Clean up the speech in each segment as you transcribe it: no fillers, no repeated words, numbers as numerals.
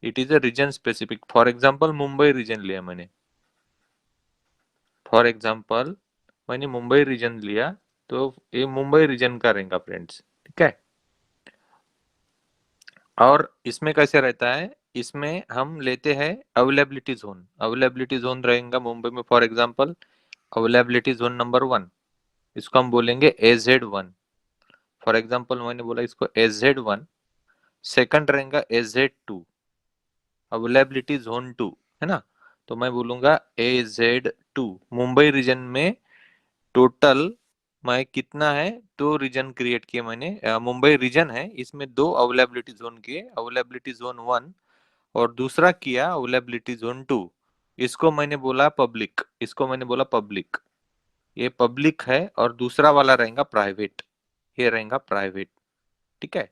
It is a region specific. For example Mumbai region लिया मैंने, for example मैंने Mumbai region लिया, तो ये मुंबई रीजन का रहेगा फ्रेंड्स, ठीक है। और इसमें कैसे रहता है, इसमें हम लेते हैं अवेलेबिलिटी जोन। अवेलेबिलिटी जोन रहेगा मुंबई में, for example availability zone number 1, इसको हम बोलेंगे AZ1। फॉर एग्जांपल मैंने बोला इसको AZ1। सेकंड रहेगा AZ2, अवेलेबिलिटी जोन 2, है ना। तो मैं बोलूंगा AZ2। मुंबई रीजन में टोटल मैं कितना है, दो रीजन क्रिएट किए मैंने। मुंबई रीजन है, इसमें दो अवेलेबिलिटी जोन किए, अवेलेबिलिटी जोन 1 और दूसरा किया अवेलेबिलिटी जोन 2। इसको मैंने बोला पब्लिक, इसको मैंने बोला पब्लिक, ये पब्लिक है। और दूसरा वाला रहेगा प्राइवेट, ये रहेगा प्राइवेट, ठीक है।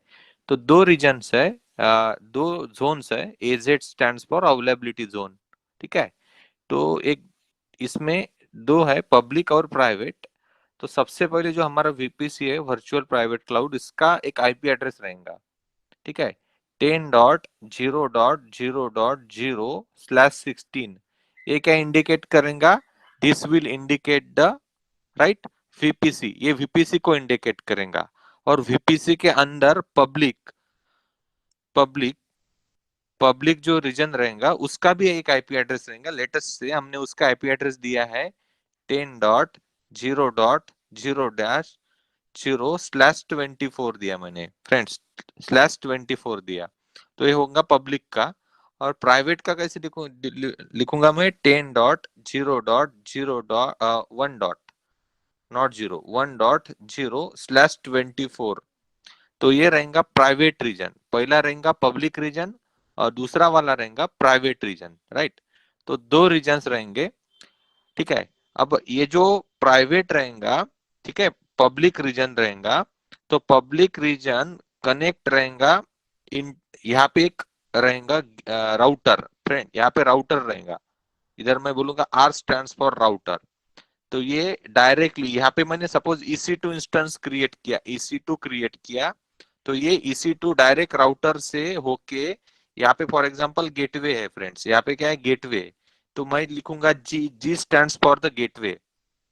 तो दो रीजन्स है, दो जोन्स है। AZ stands for availability zone, ठीक है। तो एक इसमें दो है, पब्लिक और प्राइवेट। तो सबसे पहले जो हमारा VPC है, वर्चुअल प्राइवेट क्लाउड, इसका एक IP एड्रेस रहेगा, ठीक है। 10.0.0.0/16। ये क्या इंडिकेट करेगा, this will indicate the right VPC, ये VPC को इंडिकेट करेगा। और VPC के अंदर पब्लिक पब्लिक पब्लिक जो रीजन रहेगा उसका भी एक IP एड्रेस रहेगा। लेटेस्ट से हमने उसका IP एड्रेस दिया है 10.0.0-0/24 दिया मैंने फ्रेंड्स, /24 दिया। तो ये होगा पब्लिक का। और प्राइवेट का कैसे लिखूंगा मैं, 10.0.0.1 नॉट 0 1.0/24। तो ये रहेगा प्राइवेट रीजन, पहला रहेगा पब्लिक रीजन और दूसरा वाला रहेगा प्राइवेट रीजन, राइट। तो दो रीजन्स रहेंगे, ठीक है। अब ये जो प्राइवेट रहेगा, ठीक है, पब्लिक रीजन रहेगा, तो पब्लिक रीजन कनेक्ट रहेगा इन, यहाँ पे एक रहेगा राउटर फ्रेंड, यहाँ पे राउटर रहेगा। इधर मैं बोलूंगा R स्टैंड्स फॉर राउटर। तो ये डायरेक्टली यहाँ पे मैंने सपोज EC2 इंस्टेंस क्रिएट किया, EC2 क्रिएट किया, तो ये EC2 डायरेक्ट राउटर से होके यहाँ पे फॉर एग्जांपल गेटवे है फ्रेंड्स, यहाँ पे क्या है गेटवे। तो मैं लिखूंगा G stands for the gateway,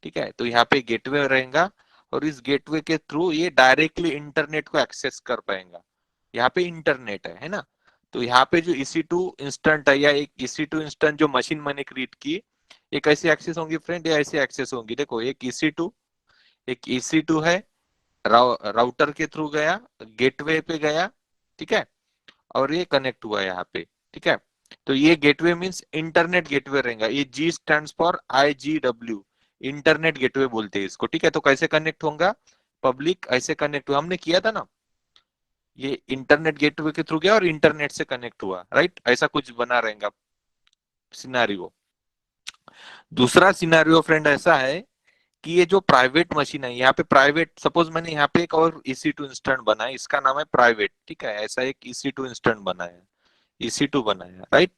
ठीक है। तो यहाँ पे गेटवे रहेगा और इस गेटवे के थ्रू ये डायरेक्टली इंटरनेट को एक्सेस कर पाएगा। यहाँ पे इंटरनेट है ना। तो यहाँ पे जो EC2 इंस्टेंट है, या एक EC2 इंस्टेंट जो मशीन मैंने क्रिएट की, ये कैसे एक्सेस होंगी फ्रेंड, ये ऐसे एक्सेस होंगी। देखो एक EC2, एक EC2 है, राउटर के थ्रू गया, गेटवे पे गया, ठीक है। और ये कनेक्ट हुआ यहाँ पे, ठीक है। तो ये गेटवे मींस इंटरनेट गेटवे रहेगा। ये G stands for IGW, internet gateway बोलते हैं इसको, ठीक है। तो कैसे कनेक्ट होगा, पब्लिक ऐसे कनेक्ट हुआ, हमने किया था ना, ये इंटरनेट गेटवे के थ्रू गया और इंटरनेट से कनेक्ट हुआ, राइट। ऐसा कुछ बना रहेगा सिनारियो। दूसरा सिनारियो फ्रेंड ऐसा है कि ये जो प्राइवेट मशीन है, यहाँ पे प्राइवेट, सपोज मैंने यहाँ पे एक और EC2 इंस्टेंट बनाया, इसका नाम है प्राइवेट, ठीक है। ऐसा एक EC2 इंस्टेंट बनाया, EC2 बनाया, राइट।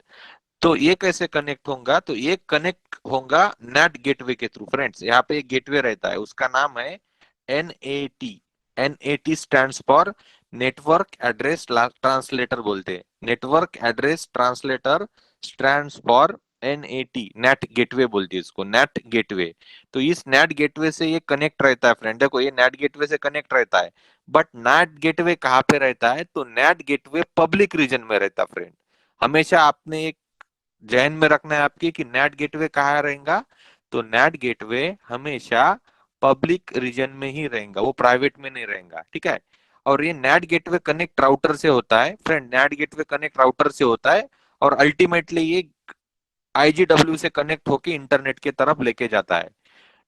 तो ये कैसे कनेक्ट होगा, तो ये कनेक्ट होगा नेट गेटवे के थ्रू फ्रेंड्स। यहाँ पे एक गेटवे रहता है, उसका नाम है NAT। NAT stands for network address translator बोलते हैं, network address translator stands for NAT, net gateway बोलती है इसको, नेट गेटवे। तो इस नेट गेटवे से ये कनेक्ट रहता है फ्रेंड, देखो ये नेट गेटवे से कनेक्ट रहता है। बट नेट गेटवे कहाँ पे रहता है, तो नेट गेटवे पब्लिक रीजन में रहता है फ्रेंड। हमेशा आपने एक जहन में रखना है आपकी कि नेट गेटवे कहाँ रहेगा, तो नेट गेटवे हमेशा पब्लिक रीजन में ही रहेगा, वो प्राइवेट में नहीं रहेगा, ठीक है। और ये नेट गेटवे कनेक्ट राउटर से होता है friend, net gateway connect router से होता है। और अल्टीमेटली ये IGW से कनेक्ट होके इंटरनेट की तरफ लेके जाता है।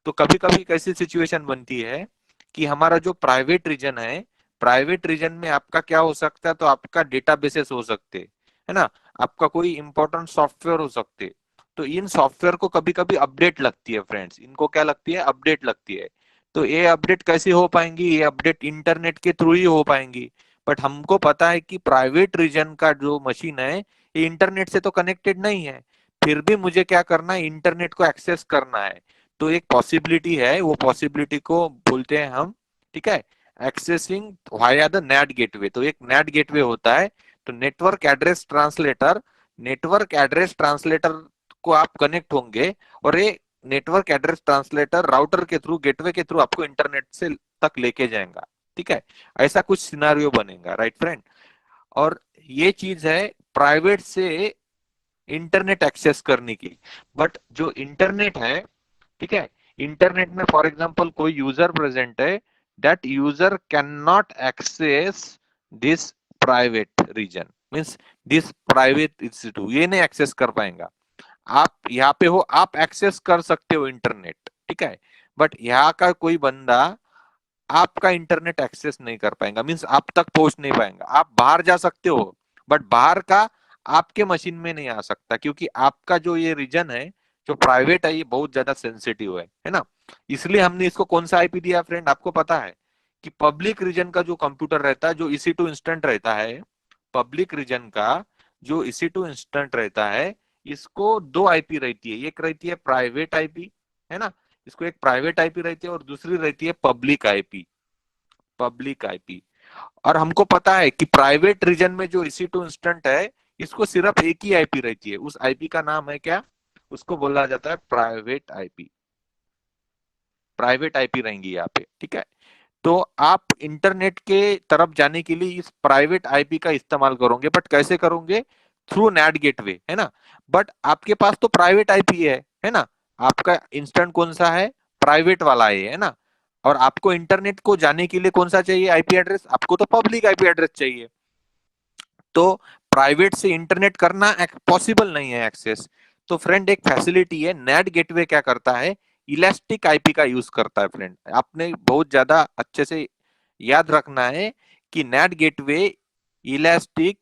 तो कभी कभी कैसी सिचुएशन बनती है कि हमारा जो प्राइवेट रीजन है, प्राइवेट रीजन में आपका क्या हो सकता है, तो आपका डेटाबेसेस हो सकते, है ना, आपका कोई इंपॉर्टेंट सॉफ्टवेयर हो सकते। तो इन सॉफ्टवेयर को कभी कभी अपडेट लगती है फ्रेंड्स, इनको क्या लगती है, अपडेट लगती है। तो ये अपडेट कैसे हो पाएंगी, ये अपडेट इंटरनेट के थ्रू ही हो पाएंगी। बट हमको पता है कि प्राइवेट रीजन का जो मशीन है, ये इंटरनेट से तो कनेक्टेड नहीं है। फिर भी मुझे क्या करना है, इंटरनेट को एक्सेस करना है। तो एक पॉसिबिलिटी है, वो पॉसिबिलिटी को बोलते हैं हम, ठीक है, accessing via the net gateway. तो एक नेट गेटवे होता है, तो नेटवर्क एड्रेस ट्रांसलेटर को आप कनेक्ट होंगे और ये नेटवर्क एड्रेस ट्रांसलेटर राउटर के थ्रू, गेटवे के थ्रू आपको इंटरनेट से तक लेके जाएगा। ठीक है, ऐसा कुछ सिनारियो बनेगा, राइट फ्रेंड। और ये चीज है प्राइवेट से इंटरनेट एक्सेस करने की। बट जो इंटरनेट है, ठीक है, इंटरनेट में फॉर एग्जांपल कोई यूजर प्रेजेंट है, that user can not access this private region, means this private institute, ये नहीं एक्सेस कर पाएगा। आप यहाँ पे हो, आप एक्सेस कर सकते हो इंटरनेट, ठीक है, बट यहाँ का कोई बंदा आपका इंटरनेट एक्सेस नहीं कर पाएगा, मींस आप तक पहुंच नहीं पाएगा। आप बाहर जा सकते हो बट बाहर का आपके मशीन में नहीं आ सकता, क्योंकि आपका जो ये रीजन है जो प्राइवेट है ये बहुत ज्यादा सेंसिटिव है ना। इसलिए हमने इसको कौन सा आईपी दिया फ्रेंड, आपको पता है कि पब्लिक रीजन का जो कंप्यूटर रहता है, जो EC2 इंस्टेंट रहता है, पब्लिक रीजन का जो EC2 इंस्टेंट रहता है, इसको दो आईपी रहती है। एक रहती है प्राइवेट आईपी, है ना, इसको एक प्राइवेट आईपी रहती है और दूसरी रहती है पब्लिक आईपी, पब्लिक आईपी। और हमको पता है कि प्राइवेट रीजन में जो EC2 इंस्टेंट है, इसको सिर्फ एक ही आईपी रहती है, उस आईपी का नाम है क्या, उसको बोला जाता है प्राइवेट आईपी। प्राइवेट आईपी रहेंगी यहाँ पे, ठीक है। तो आप इंटरनेट के तरफ जाने के लिए इस प्राइवेट आईपी का इस्तेमाल करोगे, बट कैसे करोगे, थ्रू नेट गेटवे, है ना। बट आपके पास तो प्राइवेट आईपी है ना, आपका इंस्टेंट कौन सा है, प्राइवेट वाला है ना। और आपको इंटरनेट को जाने के लिए कौन सा चाहिए आईपी एड्रेस, आपको तो पब्लिक आईपी एड्रेस चाहिए। तो प्राइवेट से इंटरनेट करना पॉसिबल नहीं है एक्सेस। तो फ्रेंड एक फैसिलिटी है नेट गेटवे, क्या करता है, इलास्टिक आईपी का यूज करता है। फ्रेंड आपने बहुत ज्यादा अच्छे से याद रखना है कि net gateway elastic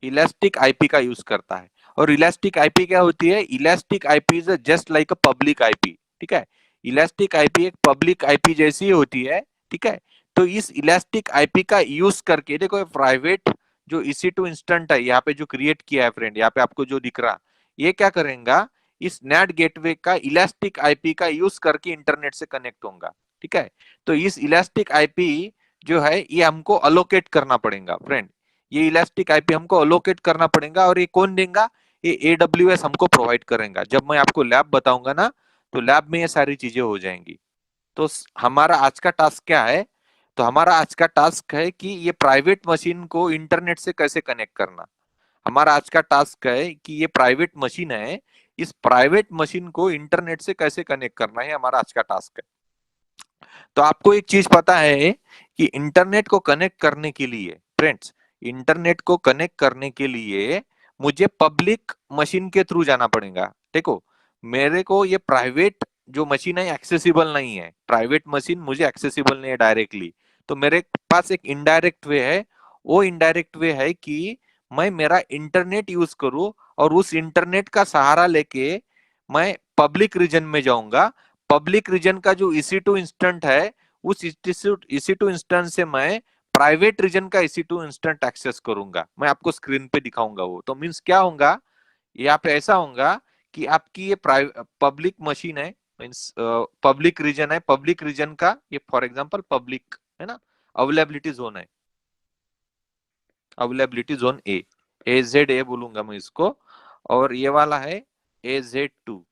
elastic IP का यूज करता है। और इलास्टिक आईपी क्या होती है, elastic IP is just like a public IP, ठीक है। इलास्टिक आईपी एक पब्लिक आईपी जैसी ही होती है, ठीक है। तो इस इलास्टिक आईपी का यूज करके देखो, प्राइवेट जो EC2 इंस्टेंट है यहाँ पे जो क्रिएट किया है फ्रेंड, यहाँ पे आपको जो दिख रहा, ये क्या करेगा, इस नेट गेटवे का इलास्टिक आईपी का यूज करके इंटरनेट से कनेक्ट होगा, ठीक है। तो इस इलास्टिक आईपी जो है ये हमको अलोकेट करना पड़ेगा फ्रेंड, ये इलास्टिक आईपी हमको अलोकेट करना पड़ेगा। और ये कौन देगा, ये AWS हमको प्रोवाइड करेगा। जब मैं आपको लैब बताऊंगा ना, तो लैब में ये सारी चीजें हो जाएंगी। तो हमारा आज का टास्क क्या है, तो हमारा आज का टास्क है कि ये प्राइवेट मशीन को इंटरनेट से कैसे कनेक्ट करना। हमारा आज का टास्क है कि ये प्राइवेट मशीन है, इस प्राइवेट मशीन को इंटरनेट से कैसे कनेक्ट करना है, हमारा आज का टास्क है। तो आपको एक चीज पता है कि इंटरनेट को कनेक्ट करने के लिए फ्रेंड्स, इंटरनेट को कनेक्ट करने के लिए मुझे पब्लिक मशीन के थ्रू जाना पड़ेगा। देखो मेरे को ये प्राइवेट जो मशीन है एक्सेसिबल नहीं है, प्राइवेट मशीन मुझे एक्सेसिबल नहीं है डायरेक्टली। तो मेरे पास एक इनडायरेक्ट वे है, वो इनडायरेक्ट वे है कि मैं मेरा इंटरनेट यूज करूं और उस इंटरनेट का सहारा लेके मैं पब्लिक रीजन में जाऊंगा। पब्लिक रीजन का जो EC2 इंस्टेंट है, उस EC2 इंस्टेंट से मैं प्राइवेट रीजन का EC2 इंस्टेंट एक्सेस करूंगा। मैं आपको स्क्रीन पे दिखाऊंगा वो। तो मींस क्या होगा, यहाँ पे ऐसा होगा कि आपकी ये पब्लिक मशीन है, मीन्स पब्लिक रीजन है, पब्लिक रीजन का ये फॉर एग्जांपल पब्लिक है ना, अवेलेबिलिटी जोन है, अवेलेबिलिटी जोन AZ बोलूंगा मैं इसको। और ये वाला है AZ2,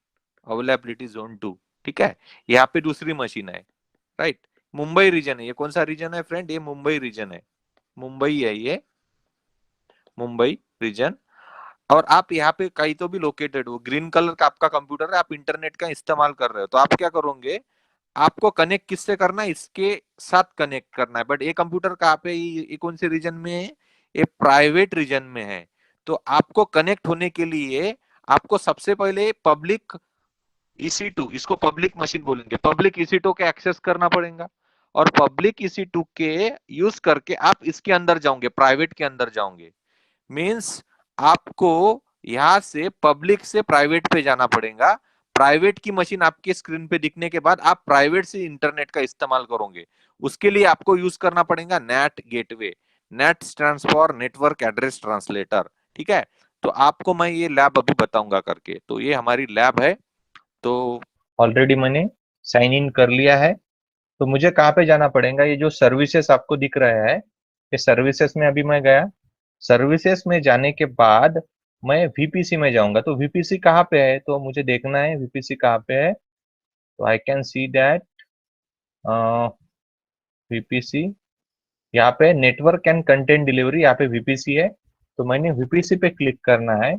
अवेलेबिलिटी जोन 2, ठीक है। यहाँ पे दूसरी मशीन है, राइट। मुंबई रीजन है, ये कौन सा रीजन है फ्रेंड, ये मुंबई रीजन है, मुंबई है ये, मुंबई रीजन। और आप यहाँ पे कहीं तो भी लोकेटेड हो, ग्रीन कलर का आपका कंप्यूटर है, आप इंटरनेट का इस्तेमाल कर रहे हो, तो आप क्या करोगे, आपको कनेक्ट किससे करना है, इसके साथ कनेक्ट करना है। बट ये कंप्यूटर कहाँ पे, ये कौन से रीजन में है, ये प्राइवेट रीजन में है। तो आपको कनेक्ट होने के लिए आपको सबसे पहले पब्लिक EC2, इसको पब्लिक मशीन बोलेंगे, पब्लिक EC2 के एक्सेस करना पड़ेगा। और पब्लिक EC2 के यूज करके आप इसके अंदर जाओगे, प्राइवेट के अंदर जाओगे। मींस आपको यहां से पब्लिक से प्राइवेट पे जाना पड़ेगा। प्राइवेट की मशीन आपके स्क्रीन पे दिखने के बाद आप प्राइवेट से इंटरनेट का इस्तेमाल करोगे। उसके लिए आपको यूज करना पड़ेगा net gateway, net stands for network address translator, ठीक है। तो आपको मैं ये लैब अभी बताऊंगा करके, तो ये हमारी लैब है। तो ऑलरेडी मैंने साइन इन कर लिया है। तो मुझे कहाँ पे जाना पड़ेगा, ये जो सर्विसेज आपको दिख रहा है ये सर्विसेज में अभी मैं गया, सर्विसेज में जाने के बाद मैं वीपीसी में जाऊंगा। तो वीपीसी कहाँ पे है, तो मुझे देखना है वीपीसी कहाँ पे है। तो I can see that VPC, यहाँ पे नेटवर्क एंड कंटेंट डिलीवरी, यहाँ पे वीपीसी है। तो मैंने वीपीसी पे क्लिक करना है।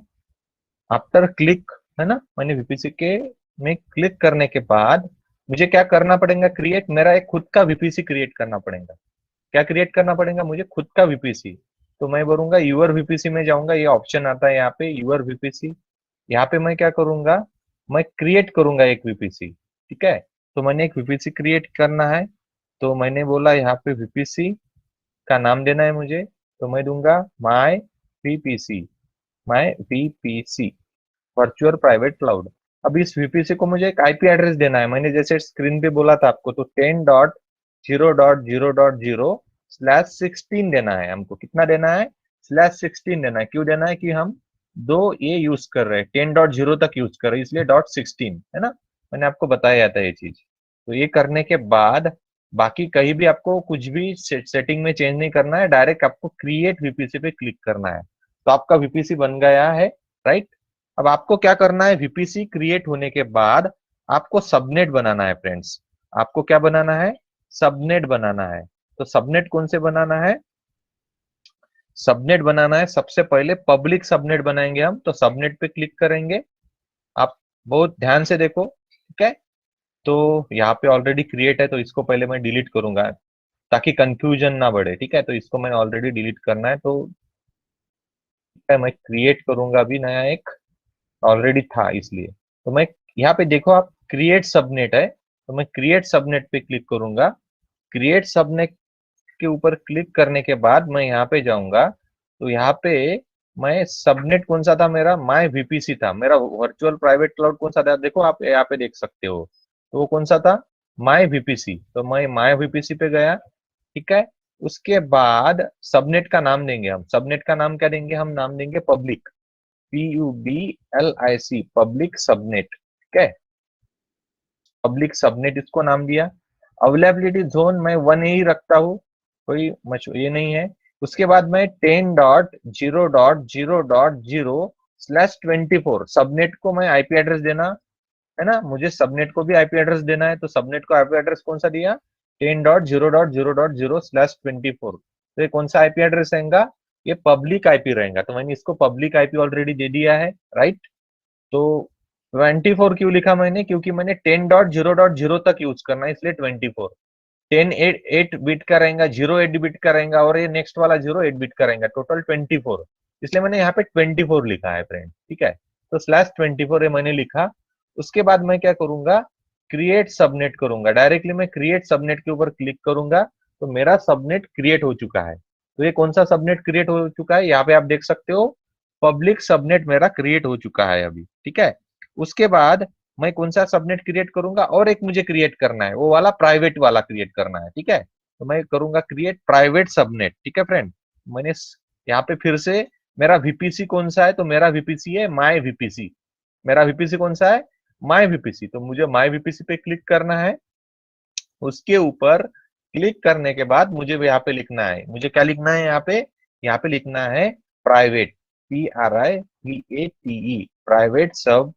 आफ्टर क्लिक, है ना, मैंने वीपीसी के में क्लिक करने के बाद मुझे क्या करना पड़ेगा, क्रिएट, मेरा एक खुद का वीपीसी क्रिएट करना पड़ेगा। क्या क्रिएट करना पड़ेगा मुझे, खुद का वीपीसी। तो मैं बोलूंगा यूर वीपीसी में जाऊंगा, ये ऑप्शन आता है यहाँ पे यूर वीपीसी। यहाँ पे मैं क्या करूंगा, मैं क्रिएट करूंगा एक वीपीसी। ठीक है, तो मैंने एक वीपीसी क्रिएट करना है। तो मैंने बोला यहाँ पे वीपीसी का नाम देना है मुझे, तो मैं दूंगा my VPC, my VPC virtual private cloud. अब इस वीपीसी को मुझे एक आईपी एड्रेस देना है, मैंने जैसे स्क्रीन पे बोला था आपको, तो 10.0.0.0/16 देना है हमको। कितना देना है, /16 देना है। क्यों देना है, कि हम दो ये यूज कर रहे हैं, 10.0 तक यूज कर रहे हैं, इसलिए .16, है ना, मैंने आपको बताया था ये चीज। तो ये करने के बाद बाकी कहीं भी आपको कुछ भी सेटिंग में चेंज नहीं करना है, डायरेक्ट आपको क्रिएट वीपीसी पे क्लिक करना है। तो आपका वीपीसी बन गया है, राइट। अब आपको क्या करना है, वीपीसी क्रिएट होने के बाद आपको सबनेट बनाना है फ्रेंड्स। आपको क्या बनाना है, सबनेट बनाना है। तो सबनेट कौन से बनाना है, सबनेट बनाना है, सबसे पहले पब्लिक सबनेट बनाएंगे हम। तो सबनेट पे क्लिक करेंगे, आप बहुत ध्यान से देखो, ठीक है। तो यहाँ पे ऑलरेडी क्रिएट है, तो इसको पहले मैं डिलीट करूंगा ताकि कंफ्यूजन ना बढ़े, ठीक है। तो इसको मैंने ऑलरेडी डिलीट करना है, तो मैं क्रिएट करूंगा अभी नया एक, ऑलरेडी था इसलिए। तो मैं यहाँ पे देखो, आप क्रिएट सबनेट है, तो मैं क्रिएट सबनेट पे क्लिक करूंगा। क्रिएट सबनेट के ऊपर क्लिक करने के बाद मैं यहाँ पे जाऊंगा। तो यहाँ पे मैं सबनेट कौन सा था, मेरा माय वीपीसी था, मेरा वर्चुअल प्राइवेट क्लाउड कौन सा था, देखो आप यहाँ पे देख सकते हो। तो वो कौन सा था, माय वीपीसी। तो मैं माय वीपीसी पे गया, ठीक है। उसके बाद सबनेट का नाम देंगे हम, सबनेट का नाम क्या देंगे, हम नाम देंगे पब्लिक, PUBLIC, पब्लिक सबनेट, ठीक है। पब्लिक सबनेट इसको नाम दिया। अवेलेबिलिटी जोन मैं 1 ही रखता हूँ, कोई ये नहीं है। उसके बाद मैं 10.0.0.0/24 सबनेट को मैं आईपी एड्रेस देना है ना, मुझे सबनेट को भी आईपी एड्रेस देना है। तो सबनेट को आईपी एड्रेस कौन सा दिया, 10.0.0.0/24। तो ये कौन सा आईपी एड्रेस रहेगा, ये पब्लिक आईपी रहेगा। तो मैंने इसको पब्लिक आईपी ऑलरेडी दे दिया है, राइट। तो 24 क्यों लिखा मैंने, क्योंकि मैंने 10.0.0 तक यूज करना है, इसलिए 24। 10 8 बिट का रहेगा, 0 8 बिट का रहेगा, और ये नेक्स्ट वाला 0 8 बिट का रहेगा, टोटल 24। इसलिए मैंने यहाँ पे 24 लिखा है फ्रेंड, ठीक है। तो /24 ये मैंने लिखा। उसके बाद मैं क्या करूंगा, क्रिएट सबनेट करूंगा, डायरेक्टली मैं क्रिएट सबनेट के ऊपर क्लिक करूंगा। तो मेरा सबनेट क्रिएट हो चुका है। तो ये कौन सा सबनेट क्रिएट हो चुका है, यहाँ पे आप देख सकते हो, पब्लिक सबनेट मेरा क्रिएट हो चुका है अभी, ठीक है। उसके बाद मैं कौन सा सबनेट क्रिएट करूंगा, और एक मुझे क्रिएट करना है, वो वाला प्राइवेट वाला क्रिएट करना है, ठीक है। तो मैं करूंगा क्रिएट प्राइवेट सबनेट, ठीक है फ्रेंड। मैंने यहाँ पे फिर से, मेरा वीपीसी कौन सा है, तो मेरा वीपीसी है माय वीपीसी। मेरा वीपीसी कौन सा है, माय वीपीसी। तो मुझे माय वीपीसी पे क्लिक करना है। उसके ऊपर क्लिक करने के बाद मुझे यहाँ पे लिखना है, मुझे क्या लिखना है यहाँ पे लिखना है प्राइवेट, PRIVATE, प्राइवेट सब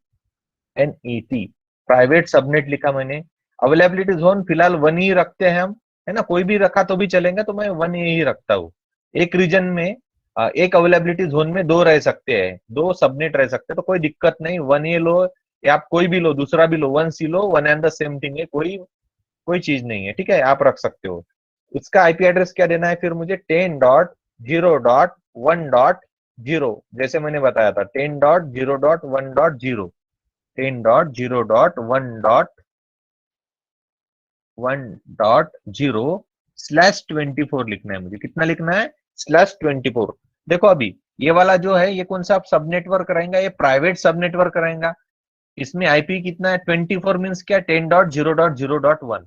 NET, प्राइवेट सबनेट लिखा मैंने। अवेलेबिलिटी जोन फिलहाल 1 ही रखते हैं हम, है ना, कोई भी रखा तो भी चलेगा, तो मैं 1 ही रखता हूँ। एक रीजन में एक अवेलेबिलिटी जोन में दो रह सकते हैं, दो सबनेट रह सकते हैं, तो कोई दिक्कत नहीं, 1 ये लो या आप कोई भी लो, दूसरा भी लो, 1C low, 1 and the same thing है, कोई कोई चीज नहीं है, ठीक है, आप रख सकते हो। इसका आईपी एड्रेस क्या देना है फिर मुझे, 10.0.1.0, जैसे मैंने बताया था, 10.0.1.0, 10.0.1.1.0/24 लिखना है मुझे। कितना लिखना है, /24। देखो अभी ये वाला जो है, ये कौन सा सब नेटवर्क रहेगा, ये प्राइवेट सब नेटवर्क रहेगा। इसमें आईपी कितना है, 24 मीन्स क्या, 10.0.0.1,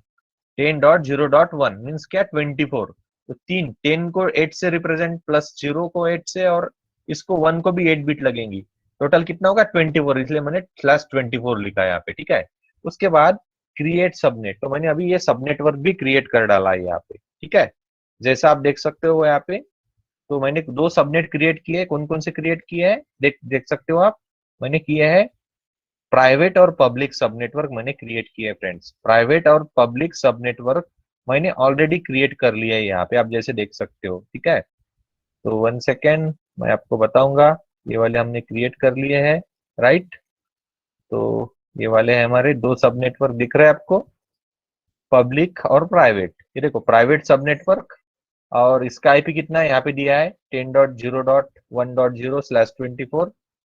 10.0.1 मीन्स क्या, 24। तो 10 को 8 से रिप्रेजेंट, प्लस 0 को 8 से, और इसको 1 को भी 8 बिट लगेंगी। टोटल कितना होगा, 24, इसलिए मैंने /24 लिखा है यहाँ पे, ठीक है। उसके बाद क्रिएट सबनेट, तो मैंने अभी ये सब नेटवर्क भी क्रिएट कर डाला है यहाँ पे, ठीक है। जैसा आप देख सकते हो यहाँ पे, तो मैंने दो सबनेट क्रिएट किए। कौन कौन से क्रिएट किए हैं, देख देख सकते हो आप। मैंने किया है प्राइवेट और पब्लिक सब नेटवर्क मैंने क्रिएट किया है फ्रेंड्स। प्राइवेट और पब्लिक सब नेटवर्क मैंने ऑलरेडी क्रिएट कर लिया है यहाँ पे, आप जैसे देख सकते हो। ठीक है, तो 1 सेकेंड मैं आपको बताऊंगा। ये वाले हमने क्रिएट कर लिए हैं, राइट। तो ये वाले हैं हमारे दो सब नेटवर्क, दिख रहे हैं आपको, पब्लिक और प्राइवेट। ये देखो प्राइवेट सब नेटवर्क, और इसका आईपी कितना है यहाँ पे दिया है 10.0.1.0/24।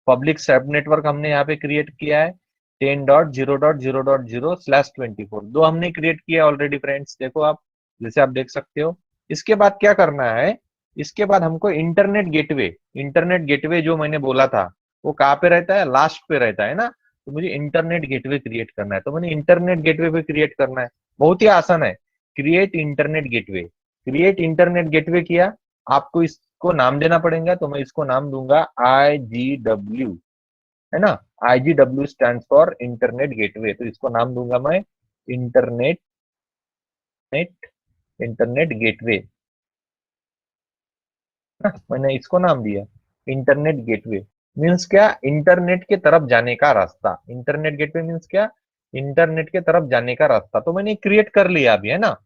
पब्लिक सब नेटवर्क हमने यहाँ पे क्रिएट किया है 10.0.0.0/24। दो हमने क्रिएट किया ऑलरेडी फ्रेंड्स, देखो आप, जैसे आप देख सकते हो। इसके बाद क्या करना है, इसके बाद हमको इंटरनेट गेटवे जो मैंने बोला था वो कहाँ पे रहता है, लास्ट पे रहता है ना। तो मुझे इंटरनेट गेटवे क्रिएट करना है, तो मैंने इंटरनेट गेटवे पे क्रिएट करना है। बहुत ही आसान है, create internet gateway. Create internet gateway किया, आपको इसको नाम देना पड़ेगा। तो मैं इसको नाम दूंगा IGW, है ना। IGW stand for internet gateway, तो इसको नाम दूंगा मैं इंटरनेट इंटरनेट गेटवे। मैंने इसको नाम दिया इंटरनेट गेटवे। मीन्स क्या, इंटरनेट के तरफ जाने का रास्ता। इंटरनेट गेटवे मीन्स क्या, इंटरनेट के तरफ जाने का रास्ता। तो मैंने क्रिएट कर लिया अभी, है ना।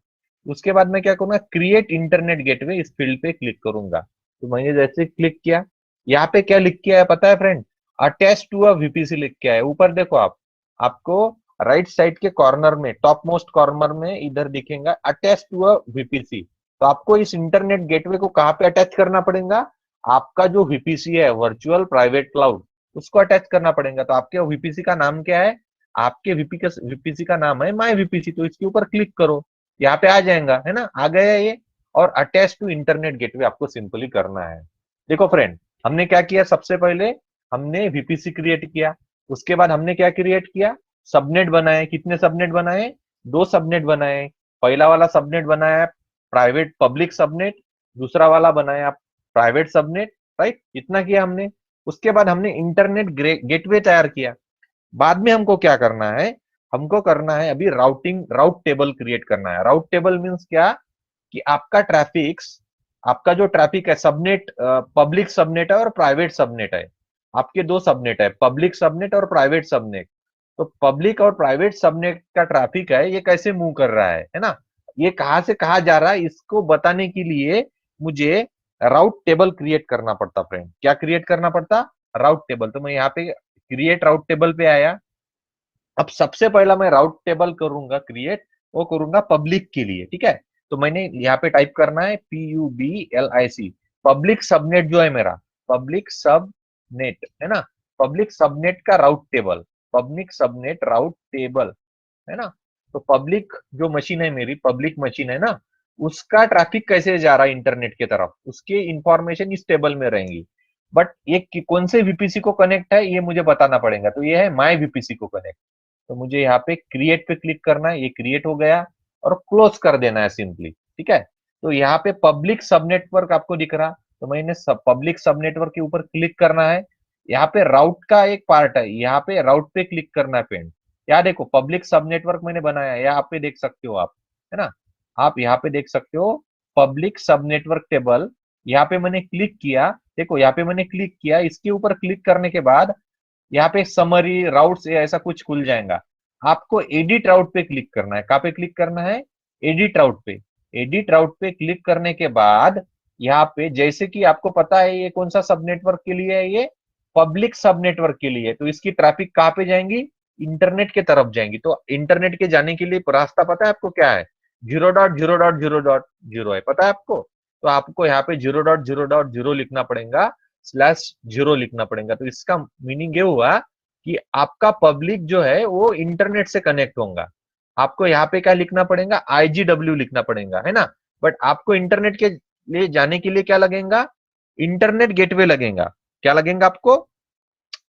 उसके बाद मैं क्या करूंगा, क्रिएट इंटरनेट गेटवे, इस फील्ड पे क्लिक करूंगा। तो मैंने जैसे क्लिक किया, यहाँ पे क्या लिख के आया पता है friend, attach to a VPC लिख के आया। ऊपर देखो आप, आपको राइट साइड के कॉर्नर में, टॉप मोस्ट कॉर्नर में इधर दिखेगा अटैच टू अ वीपीसी। तो आपको इस इंटरनेट गेटवे को कहाँ पे अटैच करना पड़ेगा, आपका जो वीपीसी है वर्चुअल प्राइवेट क्लाउड, उसको अटैच करना पड़ेगा। तो आपके वीपीसी का नाम क्या है, आपके वीपीसी का नाम है माई वीपीसी। तो इसके ऊपर क्लिक करो, यहाँ पे आ जाएगा, है ना, आ गया ये। और अटैच टू इंटरनेट गेटवे आपको सिंपली करना है। देखो फ्रेंड, हमने क्या किया, सबसे पहले हमने वीपीसी क्रिएट किया। उसके बाद हमने क्या क्रिएट किया, सबनेट बनाए। कितने सबनेट बनाए, दो सबनेट बनाए। पहला वाला सबनेट बनाया प्राइवेट पब्लिक सबनेट, दूसरा वाला बनाया प्राइवेट सबनेट, राइट। इतना किया हमने। उसके बाद हमने इंटरनेट गेटवे तैयार किया। बाद में हमको क्या करना है, हमको करना है अभी राउट टेबल क्रिएट करना है। राउट टेबल मीन्स क्या, कि आपका जो ट्रैफिक है, सबनेट पब्लिक सबनेट है और प्राइवेट सबनेट है। आपके दो सबनेट है, पब्लिक सबनेट और प्राइवेट सबनेट। तो पब्लिक और प्राइवेट सबनेट का ट्रैफिक है, ये कैसे मूव कर रहा है ना, ये कहां से कहां जा रहा है, इसको बताने के लिए मुझे राउट टेबल क्रिएट करना पड़ता फ्रेंड। क्या क्रिएट करना पड़ता, राउट टेबल। तो मैं यहाँ पे क्रिएट राउट टेबल पे आया। अब सबसे पहला मैं राउट टेबल करूंगा क्रिएट, वो करूंगा पब्लिक के लिए, ठीक है। तो मैंने यहाँ पे टाइप करना है PUBLIC, पब्लिक सबनेट जो है मेरा, पब्लिक सबनेट, है ना। पब्लिक सबनेट का राउट टेबल, पब्लिक सबनेट राउट टेबल, है ना। तो पब्लिक जो मशीन है मेरी, पब्लिक मशीन है ना, उसका ट्रैफिक कैसे जा रहा है इंटरनेट की तरफ, उसके इंफॉर्मेशन इस टेबल में रहेंगी। बट ये कौन से वीपीसी को कनेक्ट है ये मुझे बताना पड़ेगा। तो ये है माई वीपीसी को कनेक्ट। तो मुझे यहाँ पे क्रिएट पे क्लिक करना है, ये क्रिएट हो गया, और क्लोज कर देना है सिंपली, ठीक है। तो यहाँ पे पब्लिक सब नेटवर्क आपको दिख रहा, तो मैंने पब्लिक सब नेटवर्क के ऊपर क्लिक करना है। यहाँ पे राउट का एक पार्ट है, यहाँ पे राउट पे क्लिक करना है फ्रेंड। यहाँ देखो पब्लिक सब नेटवर्क मैंने बनाया है, यहाँ पे देख सकते हो आप, है ना। आप यहाँ पे देख सकते हो पब्लिक सब नेटवर्क टेबल। यहाँ पे मैंने क्लिक किया, देखो यहाँ पे मैंने क्लिक किया, इसके ऊपर क्लिक करने के बाद यहाँ पे समरी राउट्स ऐसा कुछ खुल जाएगा। आपको एडिट राउट पे क्लिक करना है। कहाँ पे क्लिक करना है, एडिट राउट पे। एडिट राउट पे क्लिक करने के बाद यहाँ पे, जैसे कि आपको पता है ये कौन सा सब नेटवर्क के लिए है, ये पब्लिक सब नेटवर्क के लिए। तो इसकी ट्रैफिक कहाँ पे जाएंगी, इंटरनेट के तरफ जाएंगी। तो इंटरनेट के जाने के लिए रास्ता पता है आपको क्या है, 0.0.0.0 है, पता है आपको। तो आपको यहाँ पे 0.0.0 लिखना पड़ेगा, /0 लिखना पड़ेगा। तो इसका मीनिंग ये हुआ कि आपका पब्लिक जो है वो इंटरनेट से कनेक्ट होगा। आपको यहाँ पे क्या लिखना पड़ेगा, IGW लिखना पड़ेगा, है ना। बट आपको इंटरनेट के लिए जाने के लिए क्या लगेगा, इंटरनेट गेटवे लगेगा। क्या लगेगा आपको,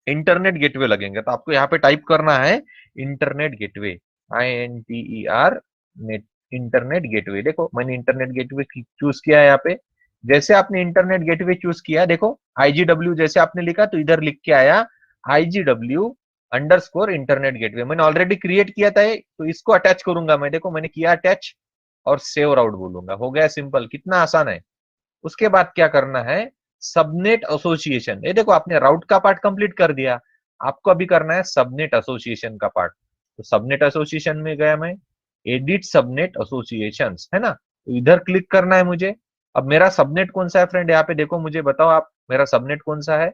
इंटरनेट गेटवे लगेंगे। तो आपको यहाँ पे टाइप करना है internet gateway, INTER net, internet gateway. देखो मैंने इंटरनेट गेटवे चूज किया है यहाँ पे। जैसे आपने इंटरनेट गेटवे चूज किया, देखो IGW जैसे आपने लिखा तो इधर लिख के आया IGW_इंटरनेट गेटवे। मैंने ऑलरेडी क्रिएट किया था, तो इसको अटैच करूंगा मैं। देखो मैंने किया अटैच, और सेव राउट बोलूंगा। हो गया सिंपल, कितना आसान है। उसके बाद क्या करना है, सबनेट एसोसिएशन। ये देखो आपने राउट का पार्ट कंप्लीट कर दिया, आपको अभी करना है सबनेट एसोसिएशन का पार्ट। तो सबनेट एसोसिएशन में गया मैं, एडिट सबनेट एसोसिएशन है ना, तो इधर क्लिक करना है मुझे। अब मेरा सबनेट कौन सा है फ्रेंड, यहाँ पे देखो, मुझे बताओ आप, मेरा सबनेट कौन सा है,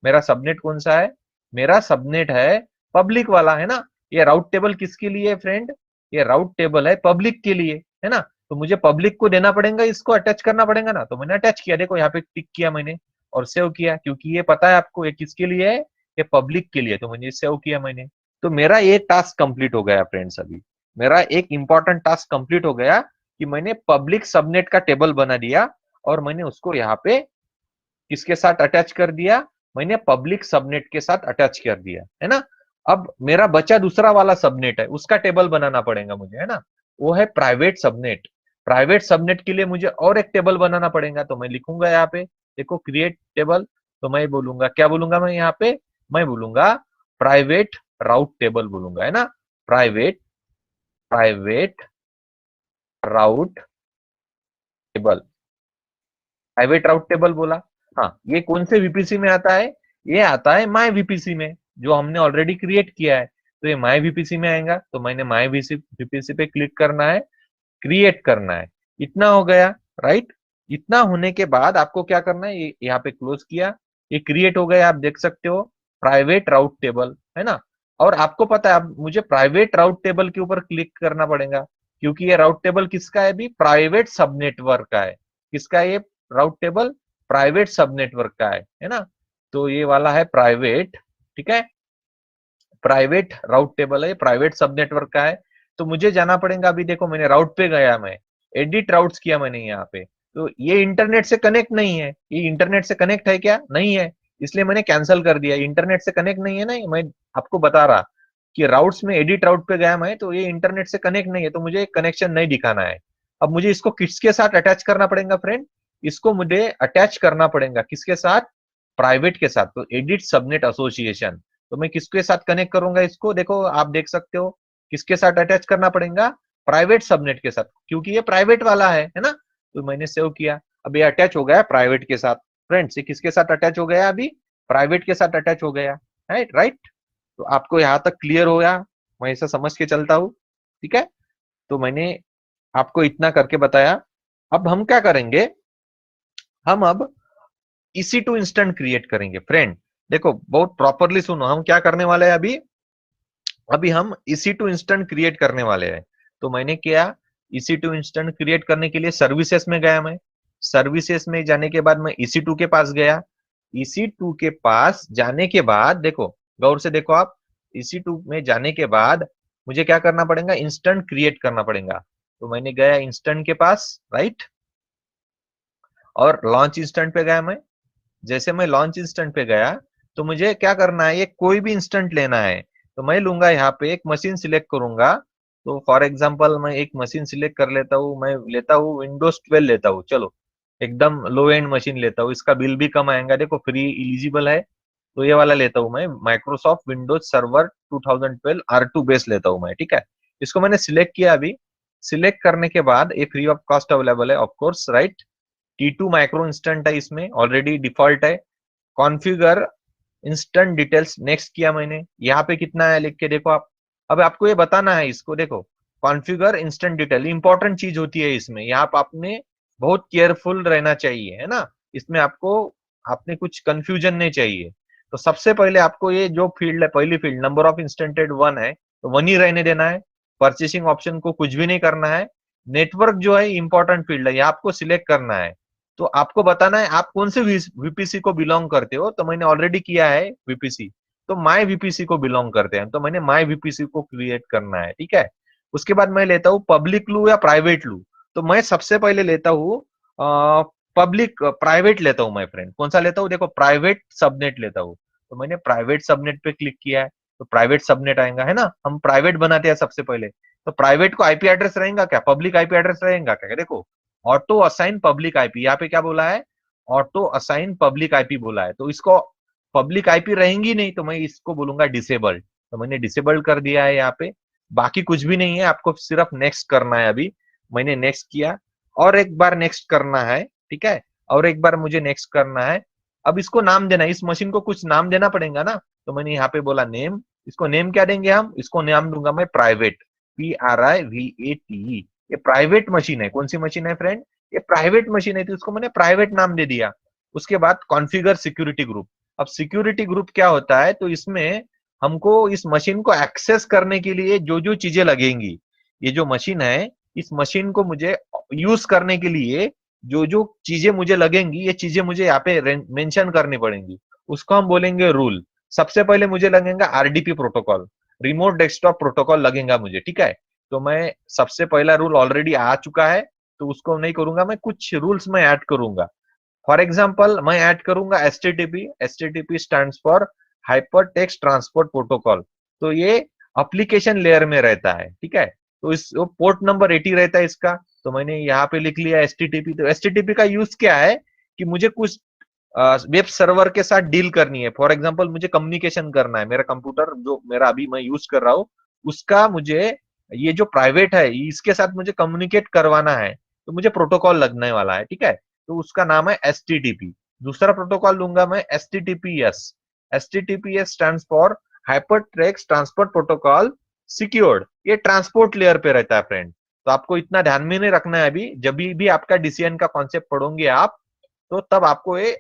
मेरा सबनेट कौन सा है, मेरा सबनेट है पब्लिक वाला, है ना। ये राउट टेबल किसके लिए है फ्रेंड, ये राउट टेबल है पब्लिक के लिए, है ना। तो मुझे पब्लिक को देना पड़ेगा, इसको अटैच करना पड़ेगा ना, तो मैंने अटैच किया, देखो यहाँ पे टिक किया मैंने और सेव किया, क्योंकि ये पता है आपको ये किसके लिए है, ये पब्लिक के लिए, तो मैंने सेव किया मैंने। तो मेरा ये टास्क कंप्लीट हो गया फ्रेंड्स। अभी मेरा एक इंपॉर्टेंट टास्क कंप्लीट हो गया कि मैंने पब्लिक सबनेट का टेबल बना दिया और मैंने उसको यहाँ पे किसके साथ अटैच कर दिया, मैंने पब्लिक सबनेट के साथ अटैच कर दिया, है ना। अब मेरा बचा दूसरा वाला सबनेट है, उसका टेबल बनाना पड़ेगा मुझे, है ना। वो है प्राइवेट सबनेट। प्राइवेट सबनेट के लिए मुझे और एक टेबल बनाना पड़ेगा, तो मैं लिखूंगा यहाँ पे, देखो क्रिएट टेबल। तो मैं बोलूंगा, क्या बोलूंगा मैं यहाँ पे, मैं बोलूंगा प्राइवेट राउट टेबल बोलूंगा, है ना। प्राइवेट प्राइवेट राउट टेबल, प्राइवेट राउट टेबल बोला। हाँ, ये कौन से वीपीसी में आता है, ये आता है माई वीपीसी में, जो हमने ऑलरेडी क्रिएट किया है। तो ये माई वीपीसी में आएगा, तो मैंने माई वीपीसी पे क्लिक करना है, क्रिएट करना है। इतना हो गया, राइट। इतना होने के बाद आपको क्या करना है, ये यहाँ पे क्लोज किया, ये क्रिएट हो गया, आप देख सकते हो प्राइवेट राउट टेबल, है ना। और आपको पता है, अब मुझे प्राइवेट राउट टेबल के ऊपर क्लिक करना पड़ेगा, क्योंकि ये राउट टेबल किसका है, अभी प्राइवेट सब नेटवर्क का है। किसका है ये राउट टेबल, प्राइवेट सब नेटवर्क का है ना। तो ये वाला है प्राइवेट, ठीक है, प्राइवेट राउट टेबल है, प्राइवेट सब नेटवर्क का है। तो मुझे जाना पड़ेगा, अभी देखो मैंने राउट पे गया, मैं एडिट राउट्स किया मैंने यहाँ पे। तो ये इंटरनेट से कनेक्ट नहीं है, ये इंटरनेट से कनेक्ट है क्या, नहीं है, इसलिए मैंने कैंसिल कर दिया। इंटरनेट से कनेक्ट नहीं है ना, मैं आपको बता रहा कि राउट्स में एडिट राउट पे गया मैं, तो ये इंटरनेट से कनेक्ट नहीं है, तो मुझे कनेक्शन नहीं दिखाना है। अब मुझे इसको किसके साथ अटैच करना पड़ेगा फ्रेंड, इसको मुझे अटैच करना पड़ेगा किसके साथ, प्राइवेट के साथ। तो एडिट सबनेट एसोसिएशन, तो मैं किसके साथ कनेक्ट करूंगा इसको, देखो आप देख सकते हो किसके साथ अटैच करना पड़ेगा, प्राइवेट सबनेट के साथ, क्योंकि ये प्राइवेट वाला है ना। तो मैंने सेव किया, अब ये अटैच हो गया प्राइवेट के साथ। फ्रेंड्स, ये किसके साथ अटैच हो गया, अभी प्राइवेट के साथ अटैच हो गया, राइट राइट। तो आपको यहां तक क्लियर हो गया, मैं ऐसा समझ के चलता हूं, ठीक है। तो मैंने आपको इतना करके बताया। अब हम क्या करेंगे, हम अब EC2 इंस्टेंट क्रिएट करेंगे फ्रेंड। देखो बहुत प्रॉपरली सुनो, हम क्या करने वाले हैं अभी, अभी हम EC2 इंस्टेंट क्रिएट करने वाले हैं। तो मैंने क्या, EC2 इंस्टेंट क्रिएट करने के लिए सर्विसेज में गया मैं, सर्विसेज में जाने के बाद मैं EC2 के पास गया। EC2 के पास जाने के बाद देखो, गौर से देखो आप, EC2 में जाने के बाद मुझे क्या करना पड़ेगा, इंस्टेंट क्रिएट करना पड़ेगा। तो मैंने गया इंस्टेंट के पास, राइट, और लॉन्च इंस्टेंट पे गया मैं। जैसे मैं लॉन्च इंस्टेंट पे गया, तो मुझे क्या करना है, ये कोई भी इंस्टेंट लेना है। तो मैं लूंगा यहाँ पे एक मशीन सिलेक्ट करूंगा। तो फॉर एग्जांपल मैं एक मशीन सिलेक्ट कर लेता हूँ, मैं लेता हूँ विंडोज 12 लेता हूँ, चलो एकदम लो एंड मशीन लेता हूँ, इसका बिल भी कम आएगा, देखो फ्री इलिजिबल है। तो ये वाला लेता हूँ मैं, Microsoft Windows server 2012 R2 base लेता हूँ मैं, ठीक है। इसको मैंने सिलेक्ट किया, अभी सिलेक्ट करने के बाद ये फ्री ऑफ कॉस्ट अवेलेबल है of course, right. T2 micro instant है, इसमें ऑलरेडी डिफॉल्ट है। कॉन्फ़िगर इंस्टेंट डिटेल्स, नेक्स्ट किया मैंने, यहाँ पे कितना है लिख के देखो आप। अब आपको ये बताना है इसको, देखो कॉन्फ़िगर इंस्टेंट डिटेल इंपॉर्टेंट चीज होती है इसमें, यहाँ पे आपने बहुत केयरफुल रहना चाहिए, है ना। इसमें आपको, आपने कुछ कंफ्यूजन नहीं चाहिए। तो सबसे पहले आपको ये जो फील्ड है, पहली फील्ड नंबर ऑफ इंस्टेंटेड 1 है, तो 1 ही रहने देना है। परचेसिंग ऑप्शन को कुछ भी नहीं करना है। नेटवर्क जो है इंपॉर्टेंट फील्ड है, ये आपको सिलेक्ट करना है। तो आपको बताना है आप कौन से वीपीसी को बिलोंग करते हो, तो मैंने ऑलरेडी किया है वीपीसी, तो माई वीपीसी को बिलोंग करते हैं, तो मैंने माई वीपीसी को क्रिएट करना है, ठीक है। उसके बाद मैं लेता हूँ पब्लिक लू या प्राइवेट लू, तो मैं सबसे पहले लेता हूँ पब्लिक, प्राइवेट लेता हूँ मैं फ्रेंड, कौन सा लेता हूँ, देखो प्राइवेट सबनेट लेता हूँ। तो मैंने प्राइवेट सबनेट पे क्लिक किया है, तो प्राइवेट सबनेट आएगा, है ना। हम प्राइवेट बनाते हैं सबसे पहले, तो प्राइवेट को आईपी एड्रेस रहेगा क्या, पब्लिक आईपी एड्रेस रहेगा क्या, देखो ऑटो असाइन पब्लिक आईपी, यहाँ पे क्या बोला है, ऑटो असाइन पब्लिक आईपी बोला है। तो इसको पब्लिक आईपी रहेंगी नहीं, तो मैं इसको बोलूंगा डिसेबल्ड, तो मैंने डिसेबल्ड कर दिया है यहाँ पे। बाकी कुछ भी नहीं है, आपको सिर्फ नेक्स्ट करना है अभी। मैंने नेक्स्ट किया, और एक बार नेक्स्ट करना है, ठीक है, और एक बार मुझे नेक्स्ट करना है। अब इसको नाम देना है, इस मशीन को कुछ नाम देना पड़ेगा ना, तो मैंने यहाँ पे बोला नेम। इसको नेम क्या देंगे हम, इसको नाम दूंगा मैं प्राइवेट, PRIVATE। ये प्राइवेट मशीन है। कौन सी मशीन है फ्रेंड, ये प्राइवेट मशीन है, तो इसको मैंने प्राइवेट नाम दे दिया। उसके बाद कॉन्फ़िगर सिक्योरिटी ग्रुप। अब सिक्योरिटी ग्रुप क्या होता है, तो इसमें हमको इस मशीन को एक्सेस करने के लिए जो जो चीजें लगेंगी, ये जो मशीन है, इस मशीन को मुझे यूज करने के लिए जो जो चीजें मुझे लगेंगी, ये चीजें मुझे यहाँ पे मेंशन करनी पड़ेंगी। उसको हम बोलेंगे रूल। सबसे पहले मुझे लगेगा RDP protocol, remote desktop protocol लगेगा मुझे, ठीक है। तो मैं सबसे पहला रूल ऑलरेडी आ चुका है, तो उसको नहीं करूंगा, मैं कुछ रूल्स में ऐड करूंगा। फॉर एग्जाम्पल मैं ऐड करूंगा HTTP stand for hyper text transport protocol. तो ये एप्लीकेशन लेयर में रहता है, ठीक है। तो इस पोर्ट नंबर 80 रहता है इसका, तो मैंने यहाँ पे लिख लिया HTTP। तो HTTP का यूज क्या है कि मुझे कुछ वेब सर्वर के साथ डील करनी है। फॉर एग्जाम्पल मुझे कम्युनिकेशन करना है, मेरा कंप्यूटर जो मेरा अभी मैं यूज कर रहा हूँ, उसका मुझे ये जो प्राइवेट है इसके साथ मुझे कम्युनिकेट करवाना है, तो मुझे प्रोटोकॉल लगने वाला है, ठीक है। तो उसका नाम है HTTP। दूसरा प्रोटोकॉल लूंगा मैं HTTPS। HTTPS stand for hyper text transport protocol secured. ये ट्रांसपोर्ट लेयर पे रहता है फ्रेंड। तो आपको इतना ध्यान में नहीं रखना है, अभी जब भी आपका DCN का कॉन्सेप्ट पढ़ोगे आप, तो तब आपको ये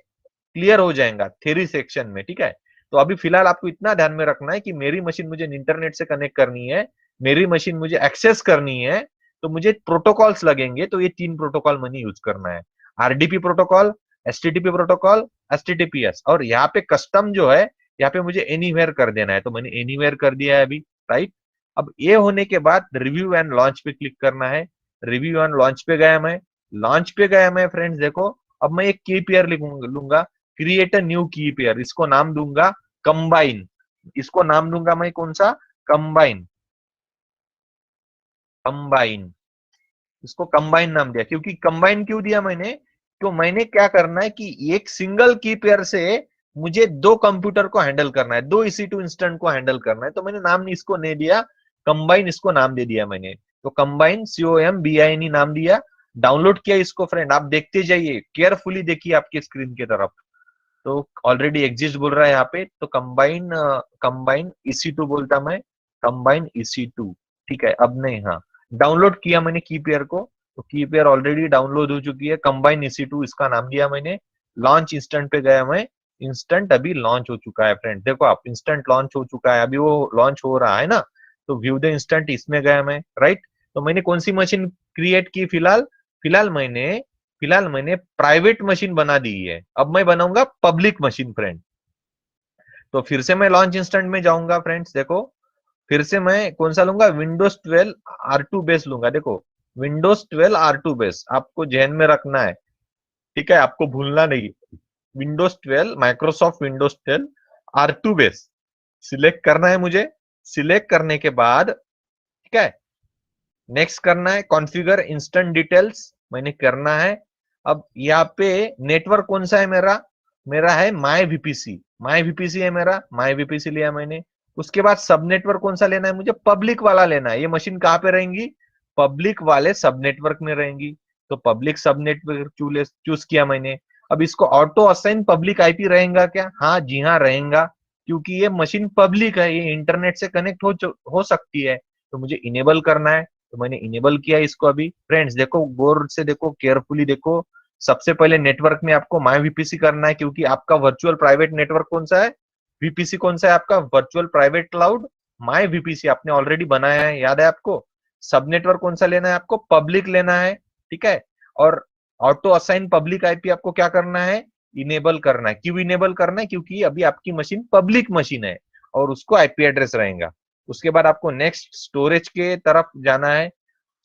क्लियर हो जाएगा थ्योरी सेक्शन में, ठीक है। तो अभी फिलहाल आपको इतना ध्यान में रखना है कि मेरी मशीन मुझे इंटरनेट से कनेक्ट करनी है, मेरी मशीन मुझे एक्सेस करनी है, तो मुझे प्रोटोकॉल्स लगेंगे। तो ये 3 प्रोटोकॉल मैंने यूज करना है, RDP protocol, HTTP protocol, HTTPS। और यहाँ पे कस्टम जो है, यहाँ पे मुझे एनीवेयर कर देना है, तो मैंने एनीवेयर कर दिया है अभी, राइट। अब ये होने के बाद रिव्यू एंड लॉन्च पे क्लिक करना है। रिव्यू एंड लॉन्च पे गया मैं, लॉन्च पे गया मैं फ्रेंड्स, देखो अब मैं एक की पेयर लूंगा, क्रिएट अ न्यू की पेयर। इसको नाम दूंगा कंबाइन। इसको नाम दूंगा मैं कौन सा, कंबाइन। कंबाइन, इसको कंबाइन नाम दिया। क्योंकि कंबाइन क्यों दिया मैंने, तो मैंने क्या करना है कि एक सिंगल की पेयर से मुझे 2 कंप्यूटर को हैंडल करना है, 2 EC2 इंस्टेंट को हैंडल करना है। तो मैंने नाम इसको नहीं दिया कंबाइन, इसको नाम दे दिया मैंने। तो कंबाइन COMBINE नाम दिया। डाउनलोड किया इसको फ्रेंड, आप देखते जाइए, केयरफुली देखिए आपके स्क्रीन की तरफ। तो ऑलरेडी एग्जिस्ट बोल रहा है यहाँ पे, तो कंबाइन कंबाइन EC2 बोलता मैं, कंबाइन EC2, ठीक है। अब नहीं, हाँ, डाउनलोड किया मैंने की पेयर को, तो की पेयर ऑलरेडी डाउनलोड हो चुकी है, कंबाइन EC2 इसका नाम दिया मैंने। लॉन्च इंस्टेंट पे गया मैं, इंस्टेंट अभी लॉन्च हो चुका है फ्रेंड, देखो आप, इंस्टेंट लॉन्च हो चुका है, अभी वो लॉन्च हो रहा है ना। तो व्यू द इंस्टेंट इसमें गया मैं, राइट। तो मैंने कौन सी मशीन क्रिएट की, फिलहाल फिलहाल मैंने फिलहाल मैंने प्राइवेट मशीन बना दी है। अब मैं बनाऊंगा पब्लिक मशीन फ्रेंड। तो फिर से मैं लॉन्च इंस्टेंट में जाऊंगा फ्रेंड्स, देखो फिर से मैं कौन सा लूंगा, Windows 12 R2 बेस लूंगा। देखो Windows 12 R2 बेस आपको ध्यान में रखना है, ठीक है, आपको भूलना नहीं। Windows 12, Microsoft Windows 12 R2 base select करना है मुझे। सिलेक्ट करने के बाद, ठीक है, नेक्स्ट करना है, कॉन्फ़िगर इंस्टेंट डिटेल्स मैंने करना है। अब यहाँ पे नेटवर्क कौन सा है मेरा, मेरा है माई VPC। माई VPC है मेरा, माई VPC लिया मैंने। उसके बाद सब नेटवर्क कौन सा लेना है मुझे, पब्लिक वाला लेना है। ये मशीन कहाँ पे रहेंगी, पब्लिक वाले सब नेटवर्क में रहेंगी। तो पब्लिक सब नेटवर्क चूज किया मैंने। अब इसको ऑटो असाइन पब्लिक IP रहेगा क्या, हाँ जी हाँ रहेगा, क्योंकि ये मशीन पब्लिक है, ये इंटरनेट से कनेक्ट हो सकती है। तो मुझे इनेबल करना है, तो मैंने इनेबल किया इसको। अभी फ्रेंड्स देखो, गौर से देखो, केयरफुली देखो। सबसे पहले नेटवर्क में आपको माई VPC करना है, क्योंकि आपका वर्चुअल प्राइवेट नेटवर्क कौन सा है, VPC कौन सा है आपका, वर्चुअल प्राइवेट क्लाउड माई VPC आपने ऑलरेडी बनाया है, याद है आपको। सब नेटवर्क कौन सा लेना है आपको, पब्लिक लेना है, ठीक है। और ऑटो असाइन पब्लिक IP आपको क्या करना है, इनेबल करना है। क्यों इनेबल करना है, क्योंकि अभी आपकी मशीन पब्लिक मशीन है और उसको IP एड्रेस रहेगा। उसके बाद आपको नेक्स्ट स्टोरेज के तरफ जाना है,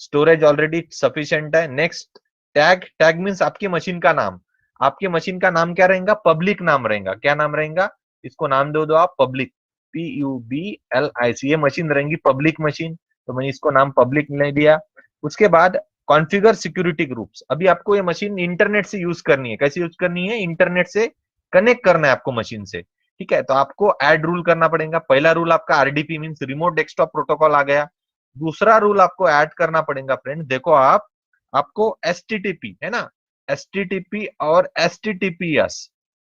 स्टोरेज ऑलरेडी सफिशिएंट है। नेक्स्ट टैग, टैग मींस आपकी मशीन का नाम। आपकी मशीन का नाम क्या रहेगा, पब्लिक नाम रहेगा। क्या नाम रहेगा, इसको नाम दो आप पब्लिक, PUBLIC। ये मशीन रहेंगी पब्लिक मशीन, तो मैंने इसको नाम पब्लिक ले दिया। उसके बाद कॉन्फ़िगर सिक्योरिटी ग्रुप्स। अभी आपको ये मशीन इंटरनेट से यूज करनी है, कैसे यूज करनी है, इंटरनेट से कनेक्ट करना है आपको मशीन से, ठीक है। तो आपको ऐड रूल करना पड़ेगा। पहला रूल आपका RDP means remote desktop protocol आ गया। दूसरा रूल आपको ऐड करना पड़ेगा फ्रेंड, देखो आप, आपको HTTP है ना, HTTP और HTTPS,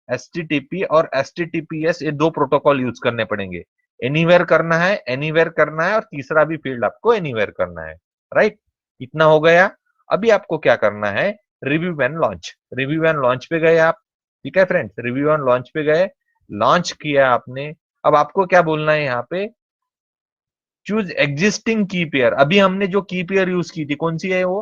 HTTP और HTTPS ये दो प्रोटोकॉल यूज करने पड़ेंगे। एनीवेयर करना है, एनीवेयर करना है, और तीसरा भी फील्ड आपको एनीवेयर करना है, राइट। इतना हो गया। अभी आपको क्या करना है, review and launch. Review and launch पे गए आप, ठीक है फ्रेंड्स, रिव्यू एंड लॉन्च पे गए, लॉन्च किया आपने। अब आपको क्या बोलना है यहाँ पे, चूज एग्जिस्टिंग की पेयर। अभी हमने जो की पेयर यूज की थी कौन सी है वो,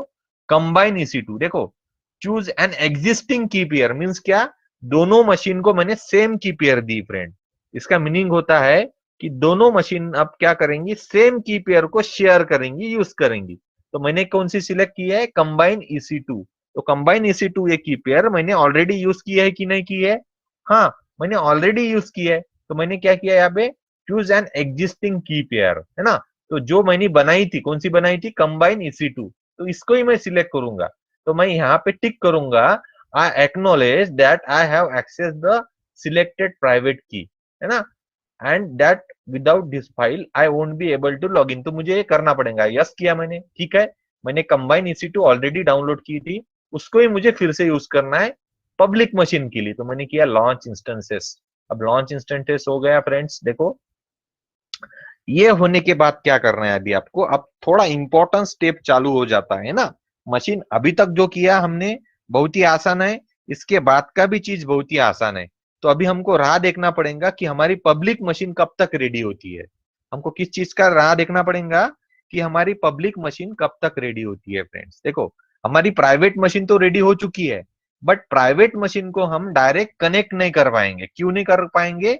कंबाइन EC2। देखो, चूज एन एग्जिस्टिंग की पेयर मीन्स क्या, दोनों मशीन को मैंने सेम की पेयर दी फ्रेंड। इसका मीनिंग होता है कि दोनों मशीन अब क्या करेंगी, सेम की पेयर को शेयर करेंगी, यूज करेंगी। तो मैंने कौन सी सिलेक्ट की है, कंबाइन EC2। तो कंबाइन EC2 ये की पेयर मैंने ऑलरेडी यूज की है कि नहीं की है, हाँ मैंने ऑलरेडी यूज की है। तो मैंने क्या किया यहाँ पे, चूज एन एग्जिस्टिंग की पेयर, है ना। तो जो मैंने बनाई थी, कौन सी बनाई थी, कंबाइन EC2, तो इसको ही मैं सिलेक्ट करूंगा। तो मैं यहाँ पे टिक करूंगा, I acknowledge that I have access the selected private key, है ना, and that without this file I won't be able to log in. तो मुझे ये करना पड़ेगा, यस किया मैंने, ठीक है। मैंने कंबाइन EC2 ऑलरेडी डाउनलोड की थी, उसको ही मुझे फिर से यूज करना है पब्लिक मशीन के लिए। तो मैंने किया लॉन्च इंस्टेंसेस। अब लॉन्च इंस्टेंसेस हो गया फ्रेंड्स। देखो, ये होने के बाद क्या करना है अभी आपको, अब थोड़ा इंपॉर्टेंट स्टेप चालू हो जाता है ना। मशीन अभी तक जो किया हमने बहुत ही आसान है, इसके बाद का भी चीज बहुत ही आसान है। तो अभी हमको राह देखना पड़ेगा कि हमारी पब्लिक मशीन कब तक रेडी होती है। हमको किस चीज का राह देखना पड़ेगा, कि हमारी पब्लिक मशीन कब तक रेडी होती है फ्रेंड्स। देखो, हमारी प्राइवेट मशीन तो रेडी हो चुकी है, बट प्राइवेट मशीन को हम डायरेक्ट कनेक्ट नहीं कर पाएंगे। क्यों नहीं कर पाएंगे,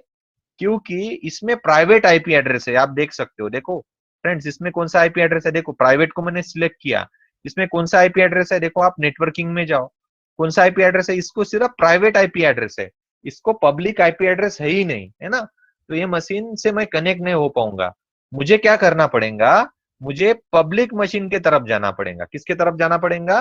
क्योंकि इसमें प्राइवेट आईपी एड्रेस है, आप देख सकते हो। देखो फ्रेंड्स, इसमें कौन सा आईपी एड्रेस है, देखो प्राइवेट को मैंने सिलेक्ट किया, इसमें कौन सा आईपी एड्रेस है, देखो आप नेटवर्किंग में जाओ, कौन सा आईपी एड्रेस है, इसको सिर्फ प्राइवेट आईपी एड्रेस है, इसको पब्लिक आईपी एड्रेस है ही नहीं, है ना। तो ये मशीन से मैं कनेक्ट नहीं हो पाऊंगा। मुझे क्या करना पड़ेगा, मुझे पब्लिक मशीन के तरफ जाना पड़ेगा। किसके तरफ जाना पड़ेगा,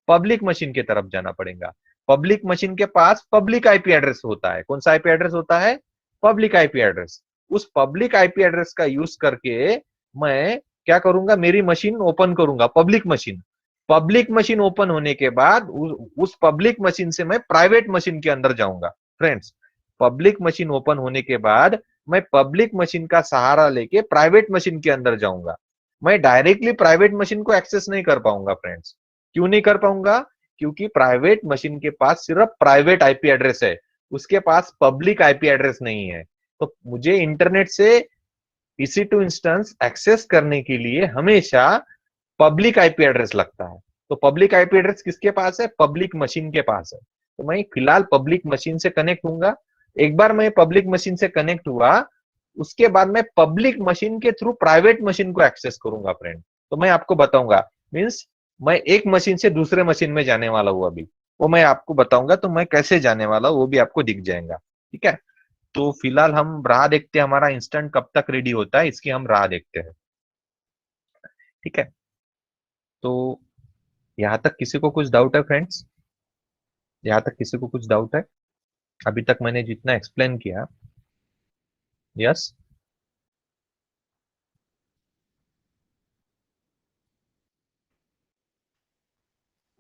पब्लिक मशीन के तरफ जाना पड़ेगा। पब्लिक मशीन के पास पब्लिक आईपी एड्रेस होता है, कौन सा आईपी एड्रेस होता है, पब्लिक आईपी एड्रेस। उस पब्लिक आईपी एड्रेस का यूज करके मैं क्या करूंगा, मेरी मशीन ओपन करूंगा, public machine. Public machine open होने के बाद उस पब्लिक मशीन से मैं प्राइवेट मशीन के अंदर जाऊंगा फ्रेंड्स। पब्लिक मशीन ओपन होने के बाद मैं पब्लिक मशीन का सहारा लेके प्राइवेट मशीन के अंदर जाऊंगा। मैं डायरेक्टली प्राइवेट मशीन को एक्सेस नहीं कर पाऊंगा फ्रेंड्स। क्यों नहीं कर पाऊंगा, क्योंकि प्राइवेट मशीन के पास सिर्फ प्राइवेट आईपी एड्रेस है, उसके पास पब्लिक आईपी एड्रेस नहीं है। तो मुझे इंटरनेट से EC2 इंस्टेंस एक्सेस करने के लिए हमेशा पब्लिक आईपी एड्रेस लगता है। तो पब्लिक आईपी एड्रेस किसके पास है, पब्लिक मशीन के पास है। तो मैं फिलहाल पब्लिक मशीन से कनेक्ट हूंगा। एक बार मैं पब्लिक मशीन से कनेक्ट हुआ, उसके बाद मैं पब्लिक मशीन के थ्रू प्राइवेट मशीन को एक्सेस करूंगा फ्रेंड। तो मैं आपको बताऊंगा, मीन्स मैं एक मशीन से दूसरे मशीन में जाने वाला हूं अभी, वो मैं आपको बताऊंगा। तो मैं कैसे जाने वाला हूं वो भी आपको दिख जाएगा, ठीक है। तो फिलहाल हम राह देखते हैं, हमारा इंस्टेंट कब तक रेडी होता है इसकी हम राह देखते हैं, ठीक है। तो यहाँ तक किसी को कुछ डाउट है फ्रेंड्स, यहाँ तक किसी को कुछ डाउट है, अभी तक मैंने जितना एक्सप्लेन किया, yes.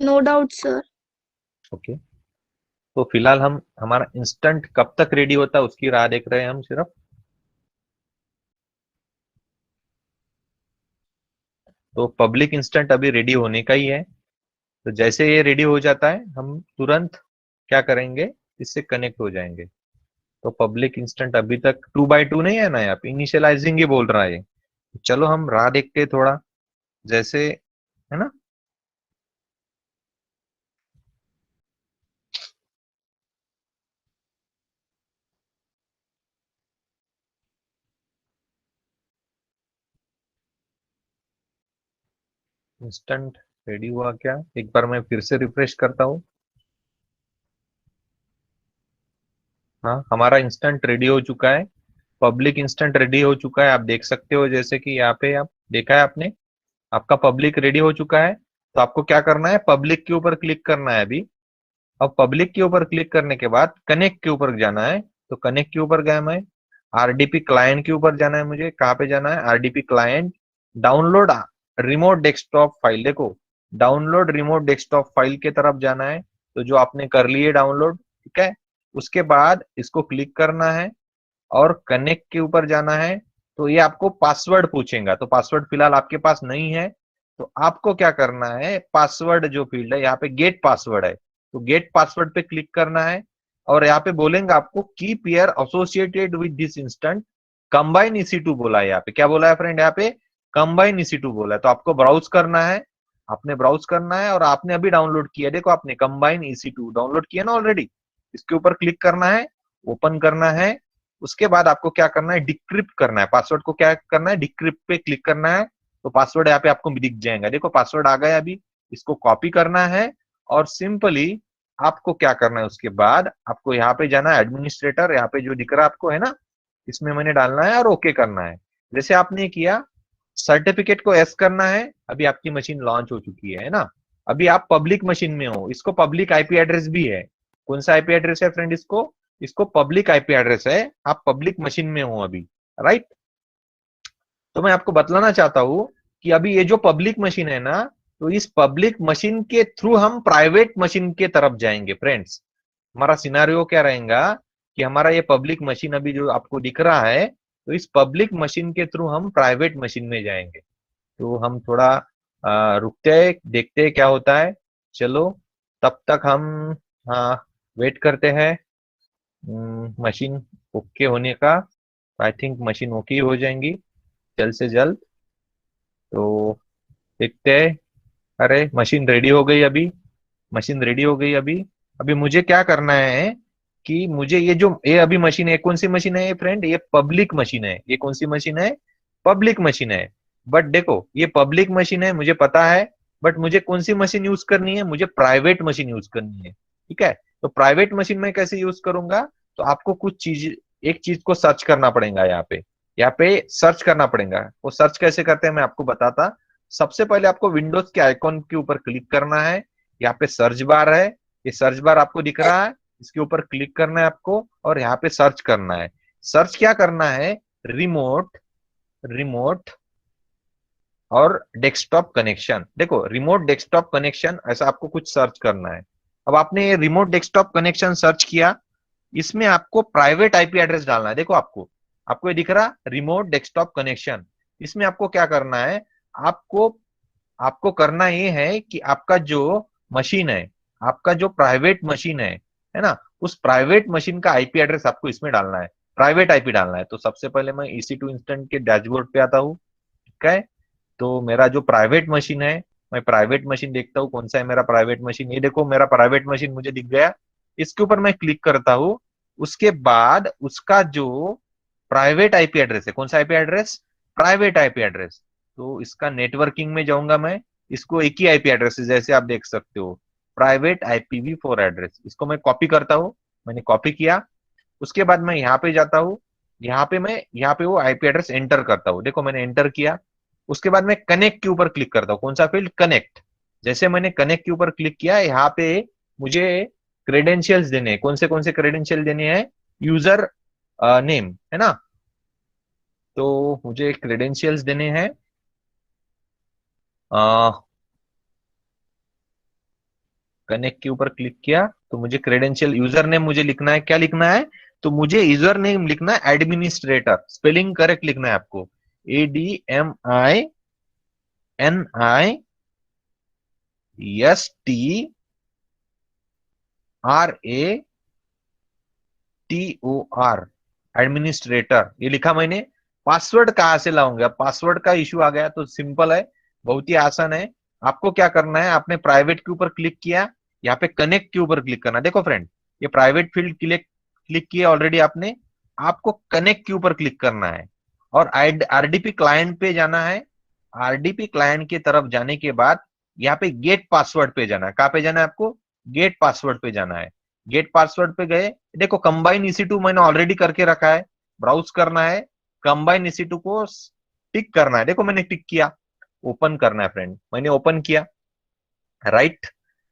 No doubt sir. Okay, तो फिलहाल हम हमारा इंस्टेंट कब तक रेडी होता है उसकी राह देख रहे हैं हम सिर्फ। तो पब्लिक इंस्टेंट अभी रेडी होने का ही है। तो जैसे ये रेडी हो जाता है हम तुरंत क्या करेंगे, इससे कनेक्ट हो जाएंगे। तो पब्लिक इंस्टेंट अभी तक 2x2 नहीं है ना, यहाँ पे इनिशियलाइजिंग ही बोल रहा है। चलो हम राह देखते हैं थोड़ा, जैसे, है ना। इंस्टेंट रेडी हुआ क्या, एक बार मैं फिर से रिफ्रेश करता हूँ। हाँ, हमारा इंस्टेंट रेडी हो चुका है, पब्लिक इंस्टेंट रेडी हो चुका है। आप देख सकते हो, जैसे कि यहाँ पे आप देखा है आपने, आपका पब्लिक रेडी हो चुका है। तो आपको क्या करना है, पब्लिक के ऊपर क्लिक करना है अभी। अब पब्लिक के ऊपर क्लिक करने के बाद कनेक्ट के ऊपर जाना है। तो कनेक्ट के ऊपर गया मैं, RDP क्लाइंट के ऊपर जाना है मुझे। कहाँ पे जाना है, RDP client, download remote desktop file. देखो डाउनलोड रिमोट डेस्कटॉप फाइल के तरफ जाना है, तो जो आपने कर ली है डाउनलोड, ठीक है। उसके बाद इसको क्लिक करना है और कनेक्ट के ऊपर जाना है। तो ये आपको पासवर्ड पूछेगा, तो पासवर्ड फिलहाल आपके पास नहीं है, तो आपको क्या करना है, पासवर्ड जो फील्ड है यहाँ पे गेट पासवर्ड है, तो गेट पासवर्ड पे क्लिक करना है। और यहाँ पे बोलेंगे आपको keep year associated with this instant combine EC2 बोला है। यहाँ पे क्या बोला है फ्रेंड, यहाँ पे कंबाइन EC2 बोला है। तो आपको ब्राउज करना है, आपने ब्राउज करना है और आपने अभी डाउनलोड किया, देखो आपने कंबाइन EC2 डाउनलोड किया ना ऑलरेडी। इसके ऊपर क्लिक करना है, ओपन करना है। उसके बाद आपको क्या करना है, डिक्रिप्ट करना है पासवर्ड को, क्या करना है, डिक्रिप्ट पे क्लिक करना है। तो पासवर्ड यहाँ पे आपको दिख जाएगा, देखो पासवर्ड आ गया अभी। इसको कॉपी करना है और सिंपली आपको क्या करना है, उसके बाद आपको यहाँ पे जाना है एडमिनिस्ट्रेटर, यहाँ पे जो दिख रहा है आपको है ना, इसमें मैंने डालना है और ओके करना है। जैसे आपने किया, सर्टिफिकेट को एस करना है। अभी आपकी मशीन लॉन्च हो चुकी है ना। अभी आप पब्लिक मशीन में हो, इसको पब्लिक आईपी एड्रेस भी है। कौन सा आईपी एड्रेस है फ्रेंड, इसको पब्लिक आईपी एड्रेस है। आप पब्लिक मशीन में हो अभी, राइट। तो मैं आपको बतलाना चाहता हूं कि अभी ये जो पब्लिक मशीन है ना, तो इस पब्लिक मशीन के थ्रू हम प्राइवेट मशीन के तरफ जाएंगे फ्रेंड्स। हमारा सिनारियो क्या रहेगा कि हमारा ये पब्लिक मशीन अभी जो आपको दिख रहा है, तो इस पब्लिक मशीन के थ्रू हम प्राइवेट मशीन में जाएंगे। तो हम थोड़ा रुकते हैं, देखते हैं क्या होता है। चलो तब तक हम हाँ वेट करते हैं मशीन ओके होने का। आई थिंक मशीन ओके हो जाएंगी जल्द से जल्द। तो देखते हैं। अरे मशीन रेडी हो गई अभी, मशीन रेडी हो गई अभी। अभी मुझे क्या करना है कि मुझे ये अभी मशीन है, कौन सी मशीन है ये फ्रेंड, ये पब्लिक मशीन है। ये कौन सी मशीन है, पब्लिक मशीन है। बट देखो ये पब्लिक मशीन है मुझे पता है, बट मुझे कौन सी मशीन यूज करनी है, मुझे प्राइवेट मशीन यूज करनी है, ठीक है। तो प्राइवेट मशीन में कैसे यूज करूंगा, तो आपको एक चीज को सर्च करना पड़ेगा। यहाँ पे सर्च करना पड़ेगा। वो सर्च कैसे करते हैं मैं आपको बताता। सबसे पहले आपको विंडोज के आइकॉन के ऊपर क्लिक करना है। यहाँ पे सर्च बार है, ये सर्च बार आपको दिख रहा है, इसके ऊपर क्लिक करना है आपको और यहाँ पे सर्च करना है। सर्च क्या करना है, रिमोट रिमोट और डेस्कटॉप कनेक्शन। देखो रिमोट डेस्कटॉप कनेक्शन ऐसा आपको कुछ सर्च करना है। अब आपने ये रिमोट डेस्कटॉप कनेक्शन सर्च किया, इसमें आपको प्राइवेट आईपी एड्रेस डालना है। देखो आपको आपको ये दिख रहा रिमोट डेस्कटॉप कनेक्शन। इसमें आपको क्या करना है, आपको आपको करना ये है कि आपका जो मशीन है, आपका जो प्राइवेट मशीन है ना, उस प्राइवेट मशीन का आईपी एड्रेस आपको इसमें डालना है, प्राइवेट आईपी डालना है। तो सबसे पहले मैं EC2 इंस्टेंट के डैशबोर्ड पे आता हूँ, ठीक है। तो मेरा जो प्राइवेट मशीन है, मैं प्राइवेट मशीन देखता हूँ कौन सा है मेरा प्राइवेट मशीन। ये देखो मेरा प्राइवेट मशीन मुझे दिख गया, इसके ऊपर मैं क्लिक करता हूँ। उसके बाद उसका जो प्राइवेट आईपी एड्रेस है, कौन सा IP address, private IP address. तो इसका नेटवर्किंग में जाऊंगा मैं, इसको एक ही आईपी एड्रेस है जैसे आप देख सकते हो, प्राइवेट IPv4 एड्रेस। इसको मैं कॉपी करता हूँ, मैंने कॉपी किया। उसके बाद मैं यहाँ पे जाता हूँ, यहाँ पे वो आईपी एड्रेस एंटर करता हूँ। देखो मैंने एंटर किया। उसके बाद मैं कनेक्ट के ऊपर क्लिक करता हूँ, कौन सा फील्ड, कनेक्ट। जैसे मैंने कनेक्ट के ऊपर क्लिक किया, यहाँ पे मुझे क्रेडेंशियल्स देने हैं। कौन से क्रेडेंशियल देने हैं, यूजर नेम है ना, तो मुझे क्रेडेंशियल्स देने हैं। कनेक्ट के ऊपर क्लिक किया तो मुझे क्रेडेंशियल यूजर नेम मुझे लिखना है, क्या लिखना है, तो मुझे यूजर नेम लिखना है एडमिनिस्ट्रेटर, स्पेलिंग करेक्ट लिखना है आपको, ADMINISTRATOR, एडमिनिस्ट्रेटर ये लिखा मैंने। पासवर्ड कहां से लाऊंगा, पासवर्ड का इश्यू आ गया। तो सिंपल है, बहुत ही आसान है। आपको क्या करना है, आपने प्राइवेट के ऊपर क्लिक किया, यहाँ पे कनेक्ट के ऊपर क्लिक करना। देखो फ्रेंड ये प्राइवेट फील्ड क्लिक किया ऑलरेडी आपने, आपको कनेक्ट के ऊपर क्लिक करना है और RDP क्लाइंट पे जाना है। RDP क्लाइंट की तरफ जाने के बाद यहाँ पे गेट पासवर्ड पे जाना है। कहाँ पे जाना है आपको, गेट पासवर्ड पे जाना है। गेट पासवर्ड पे गए, देखो कंबाइन EC2 मैंने ऑलरेडी करके रखा है, ब्राउज करना है, कंबाइन EC2 को टिक करना है। देखो मैंने टिक किया, ओपन करना है फ्रेंड, मैंने ओपन किया, राइट।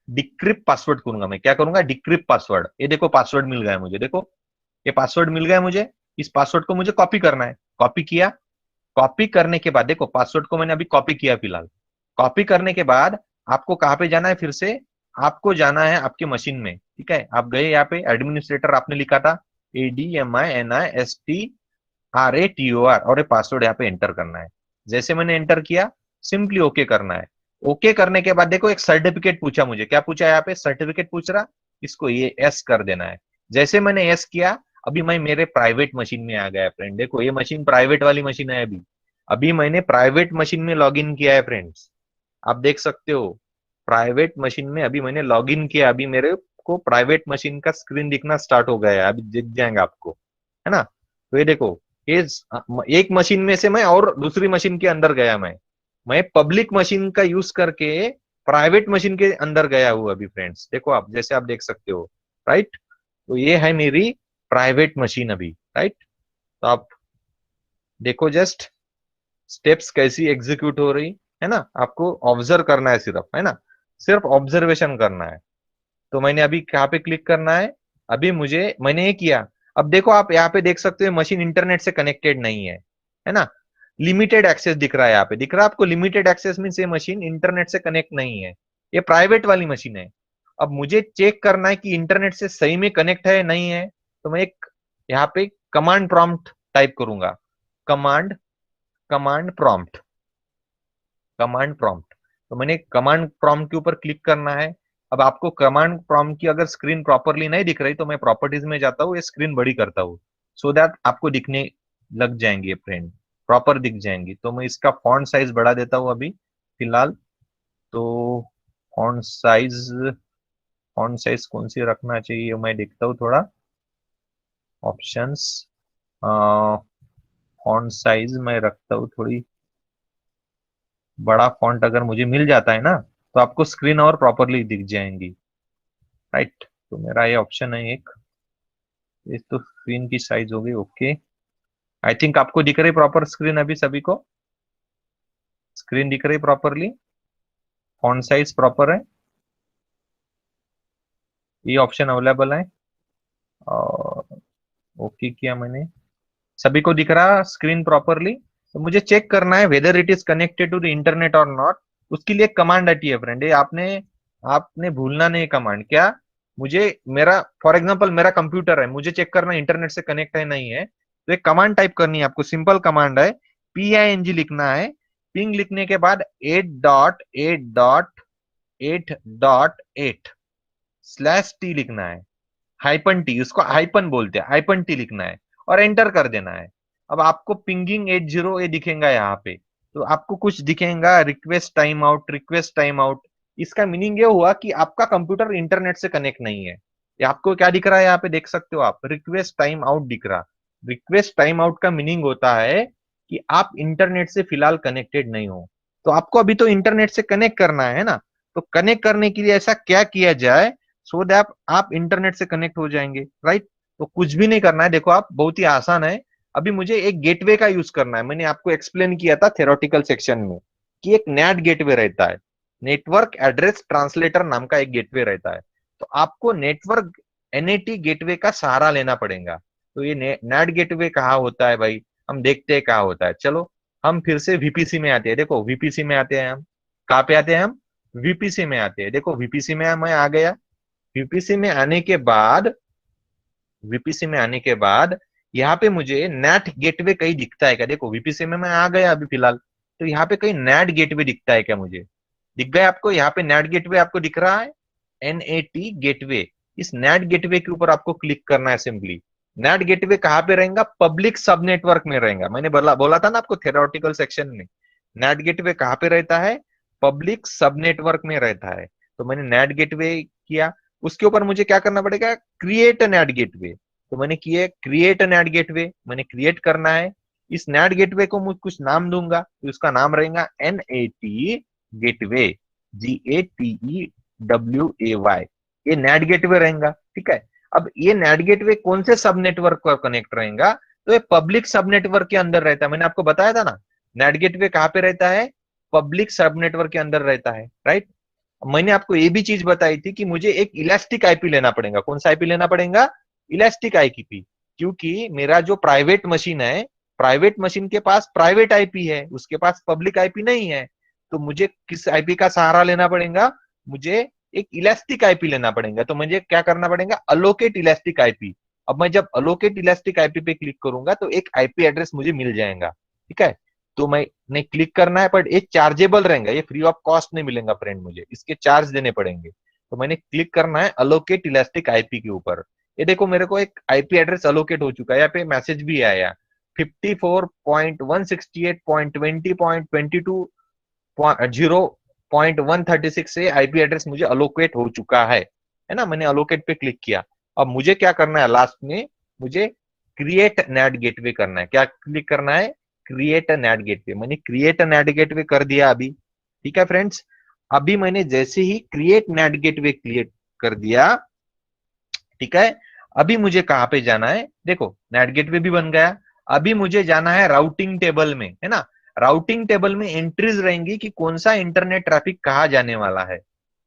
डिक्रिप्ट पासवर्ड करूंगा मैं, क्या करूंगा, डिक्रिप्ट पासवर्ड। ये देखो पासवर्ड मिल गया मुझे, देखो ये पासवर्ड मिल गया मुझे। इस पासवर्ड को मुझे कॉपी करना है, कॉपी किया। कॉपी करने के बाद देखो पासवर्ड को मैंने अभी कॉपी किया फिलहाल। कॉपी करने के बाद आपको कहाँ पे जाना है फिर से, आपको जाना है आपके मशीन में, ठीक है। आप गए यहाँ पे, एडमिनिस्ट्रेटर आपने लिखा था ADMINISTRATOR और ये पासवर्ड यहाँ पे एंटर करना है। जैसे मैंने एंटर किया, सिंपली ओके करना है। ओके करने के बाद देखो एक सर्टिफिकेट पूछा मुझे, क्या पूछा है यहाँ पे, सर्टिफिकेट पूछ रहा, इसको ये एस कर देना है। जैसे मैंने एस किया, अभी मैं मेरे प्राइवेट मशीन में आ गया फ्रेंड। देखो ये मशीन प्राइवेट वाली मशीन है। अभी अभी मैंने प्राइवेट मशीन में लॉग इन किया है फ्रेंड्स, आप देख सकते हो। प्राइवेट मशीन में अभी मैंने लॉग इन किया, अभी मेरे को प्राइवेट मशीन का स्क्रीन दिखना स्टार्ट हो गया है, अभी दिख जाएगा आपको, है ना। तो ये देखो, ये एक मशीन में से मैं और दूसरी मशीन के अंदर गया, मैं पब्लिक मशीन का यूज करके प्राइवेट मशीन के अंदर गया हूं अभी फ्रेंड्स। देखो आप, जैसे आप देख सकते हो, राइट। तो ये है मेरी प्राइवेट मशीन अभी, राइट। तो आप देखो जस्ट स्टेप्स कैसी एग्जीक्यूट हो रही है ना, आपको ऑब्जर्व करना है सिर्फ, है ना, सिर्फ ऑब्जर्वेशन करना है। तो मैंने अभी कहाँ पे क्लिक करना है, अभी मैंने ये किया। अब देखो आप यहाँ पे देख सकते हो मशीन इंटरनेट से कनेक्टेड नहीं है ना, लिमिटेड एक्सेस दिख रहा है, यहाँ पे दिख रहा है आपको लिमिटेड एक्सेस मींस ये मशीन इंटरनेट से कनेक्ट नहीं है, ये प्राइवेट वाली मशीन है। अब मुझे चेक करना है कि इंटरनेट से सही में कनेक्ट है नहीं है, तो मैं एक यहाँ पे कमांड प्रॉम्प्ट टाइप करूंगा, command command prompt command prompt. तो मैंने कमांड प्रॉम्प्ट के ऊपर क्लिक करना है। अब आपको कमांड प्रॉम्प्ट की अगर स्क्रीन प्रॉपरली नहीं दिख रही तो मैं प्रॉपर्टीज में जाता हूँ, ये स्क्रीन बड़ी करता हूँ, सो दैट आपको दिखने लग जाएंगे फ्रेंड, प्रॉपर दिख जाएंगी। तो मैं इसका फॉन्ट साइज बढ़ा देता हूँ अभी फिलहाल। तो फॉन्ट साइज फॉन्ट साइज कौन सी रखना चाहिए, मैं देखता हूँ थोड़ा ऑप्शंस। फॉन्ट साइज मैं रखता हूँ थोड़ी बड़ा, फॉन्ट अगर मुझे मिल जाता है ना तो आपको स्क्रीन और प्रॉपरली दिख जाएंगी, राइट। तो मेरा ये ऑप्शन है एक, इस तो स्क्रीन की साइज हो गई ओके। आई थिंक आपको दिख रही प्रॉपर स्क्रीन, अभी सभी को स्क्रीन दिख रही प्रॉपरली, फॉन्ट साइज प्रॉपर है, ये ऑप्शन अवेलेबल है। और ओके किया मैंने, सभी को दिख रहा स्क्रीन प्रॉपरली। तो मुझे चेक करना है whether it is connected to the internet और नॉट। उसके लिए कमांड आती है फ्रेंड, ये आपने आपने भूलना नहीं कमांड। क्या, मुझे मेरा फॉर एग्जांपल मेरा कंप्यूटर है, मुझे चेक करना इंटरनेट से कनेक्ट है नहीं है, तो एक कमांड टाइप करनी है आपको, सिंपल कमांड है, PING लिखना है। पिंग लिखने के बाद 8.8.8.8/T लिखना है, हाइपन टी, उसको हाइपन बोलते हैं, हाइपन टी लिखना है और एंटर कर देना है। अब आपको पिंगिंग 80 ये दिखेगा यहाँ पे, तो आपको कुछ दिखेगा request time out, request time out. इसका मीनिंग ये हुआ कि आपका कंप्यूटर इंटरनेट से कनेक्ट नहीं है। ये आपको क्या दिख रहा है यहाँ पे देख सकते हो आप, रिक्वेस्ट टाइम आउट दिख रहा। रिक्वेस्ट टाइम आउट का मीनिंग होता है कि आप इंटरनेट से फिलहाल कनेक्टेड नहीं हो। तो आपको अभी तो इंटरनेट से कनेक्ट करना है ना, तो कनेक्ट करने के लिए ऐसा क्या किया जाए सो दैट आप इंटरनेट से कनेक्ट हो जाएंगे, राइट। तो कुछ भी नहीं करना है, देखो आप, बहुत ही आसान है। अभी मुझे एक गेटवे का यूज करना है, मैंने आपको एक्सप्लेन किया था थेरोटिकल सेक्शन में कि एक NAT गेटवे रहता है, नेटवर्क एड्रेस ट्रांसलेटर नाम का एक गेटवे रहता है। तो आपको नेटवर्क NAT गेटवे का सहारा लेना पड़ेगा। तो ये NAT गेटवे कहाँ होता है भाई, हम देखते हैं कहाँ होता है। चलो हम फिर से VPC में आते हैं, देखो VPC में आते हैं हम, कहाँ पे आते हैं हम, VPC में आते हैं। देखो VPC में मैं आ गया, VPC में आने के बाद VPC में आने के बाद यहाँ पे मुझे NAT गेटवे कहीं दिखता है क्या, देखो VPC में मैं आ गया अभी फिलहाल, तो यहाँ पे कहीं NAT गेटवे दिखता है क्या, मुझे दिख गया आपको, यहाँ पे NAT गेटवे आपको दिख रहा है, NAT गेटवे। इस NAT गेटवे के ऊपर आपको क्लिक करना है सिंपली। NAT गेटवे कहाँ पे रहेगा, पब्लिक सब नेटवर्क में रहेगा। मैंने बोला था ना आपको थेरोटिकल सेक्शन में, NAT गेटवे कहाँ पे रहता है, पब्लिक सब नेटवर्क में रहता है। तो मैंने NAT गेटवे किया, उसके ऊपर मुझे क्या करना पड़ेगा, क्रिएट NAT गेटवे। तो मैंने किए क्रिएट NAT गेटवे, मैंने क्रिएट करना है। इस NAT गेटवे को मैं कुछ नाम दूंगा, तो उसका नाम रहेगा NAT गेटवे, GATEWAY, ये NAT गेटवे रहेगा, ठीक है। अब ये NAT गेटवे कौन से सब नेटवर्क पर कनेक्ट रहेगा, तो ये पब्लिक सब नेटवर्क के अंदर रहता है। मैंने आपको बताया था ना, NAT गेटवे कहाँ पे रहता है, पब्लिक सब नेटवर्क के अंदर रहता है, राइट। मैंने आपको ये भी चीज बताई थी कि मुझे एक इलास्टिक आईपी लेना पड़ेगा। कौन सा आईपी लेना पड़ेगा, इलास्टिक आईपी, क्योंकि मेरा जो प्राइवेट मशीन है, प्राइवेट मशीन के पास प्राइवेट आईपी है, उसके पास पब्लिक आईपी नहीं है। तो मुझे किस आईपी का सहारा लेना पड़ेगा, मुझे एक इलास्टिक आईपी लेना पड़ेगा। तो मुझे क्या करना पड़ेगा, अलोकेट इलास्टिक आईपी। अब मैं जब अलोकेट इलास्टिक आईपी पे क्लिक करूंगा तो एक आईपी एड्रेस मुझे मिल जाएगा, ठीक है। तो मैंने क्लिक करना है, बट ये चार्जेबल रहेगा, ये फ्री ऑफ कॉस्ट नहीं मिलेगा फ्रेंड, मुझे इसके चार्ज देने पड़ेंगे। तो मैंने क्लिक करना है अलोकेट इलास्टिक आईपी के ऊपर। ये देखो मेरे को एक आईपी एड्रेस अलोकेट हो चुका है, यहाँ पे मैसेज भी आया 54.168.20.136 से आईपी एड्रेस मुझे अलोकेट हो चुका है ना। मैंने अलोकेट पे क्लिक किया। अब मुझे क्या करना है, लास्ट में मुझे क्रिएट नेट गेटवे करना है। क्या क्लिक करना है, क्रिएट नेट गेटवे। मैंने क्रिएट नेट गेटवे कर दिया अभी, ठीक है फ्रेंड्स। अभी मैंने जैसे ही क्रिएट नेट गेटवे क्रिएट कर दिया, ठीक है, अभी मुझे कहां पे जाना है, देखो नेट गेटवे भी बन गया। अभी मुझे जाना है राउटिंग टेबल में, है ना। राउटिंग टेबल में एंट्रीज रहेंगी कि कौन सा इंटरनेट ट्रैफिक कहाँ जाने वाला है।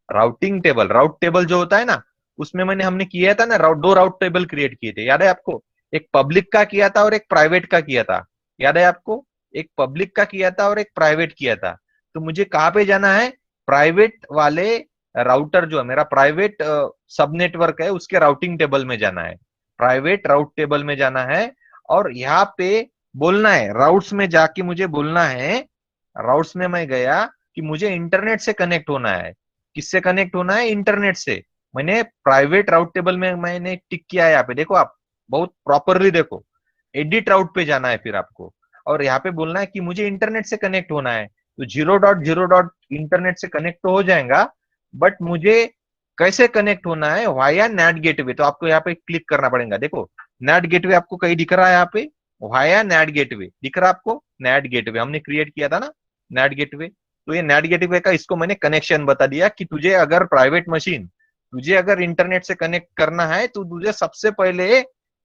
राउटिंग टेबल, राउट टेबल जो होता है ना, उसमें हमने किया था ना, दो राउट टेबल क्रिएट किए थे, याद है आपको। एक पब्लिक का किया था और एक प्राइवेट का किया था, याद है आपको। एक पब्लिक का किया था और एक प्राइवेट किया था। तो मुझे कहां पे जाना है, प्राइवेट वाले राउटर जो है मेरा प्राइवेट सब नेटवर्क है, उसके राउटिंग टेबल में जाना है, प्राइवेट राउट टेबल में जाना है। और यहाँ पे बोलना है, राउट्स में जाके मुझे बोलना है, राउट्स में मैं गया कि मुझे इंटरनेट से कनेक्ट होना है। किससे कनेक्ट होना है, इंटरनेट से। मैंने प्राइवेट राउट टेबल में मैंने टिक किया है, यहाँ पे देखो आप बहुत प्रॉपरली देखो। एडिट राउट पे जाना है फिर आपको, और यहाँ पे बोलना है कि मुझे इंटरनेट से कनेक्ट होना है। तो 0.0 इंटरनेट से कनेक्ट तो हो जाएगा, बट मुझे कैसे कनेक्ट होना है, वाया नेट गेटवे। तो आपको यहाँ पे क्लिक करना पड़ेगा। देखो नेट गेटवे आपको कहीं दिख रहा है, यहाँ पे वाया नेट गेटवे दिख रहा है आपको। नेट गेटवे हमने क्रिएट किया था ना, नेट गेटवे। तो ये नेट गेटवे का इसको मैंने कनेक्शन बता दिया कि तुझे अगर प्राइवेट मशीन, तुझे अगर इंटरनेट से कनेक्ट करना है तो तुझे सबसे पहले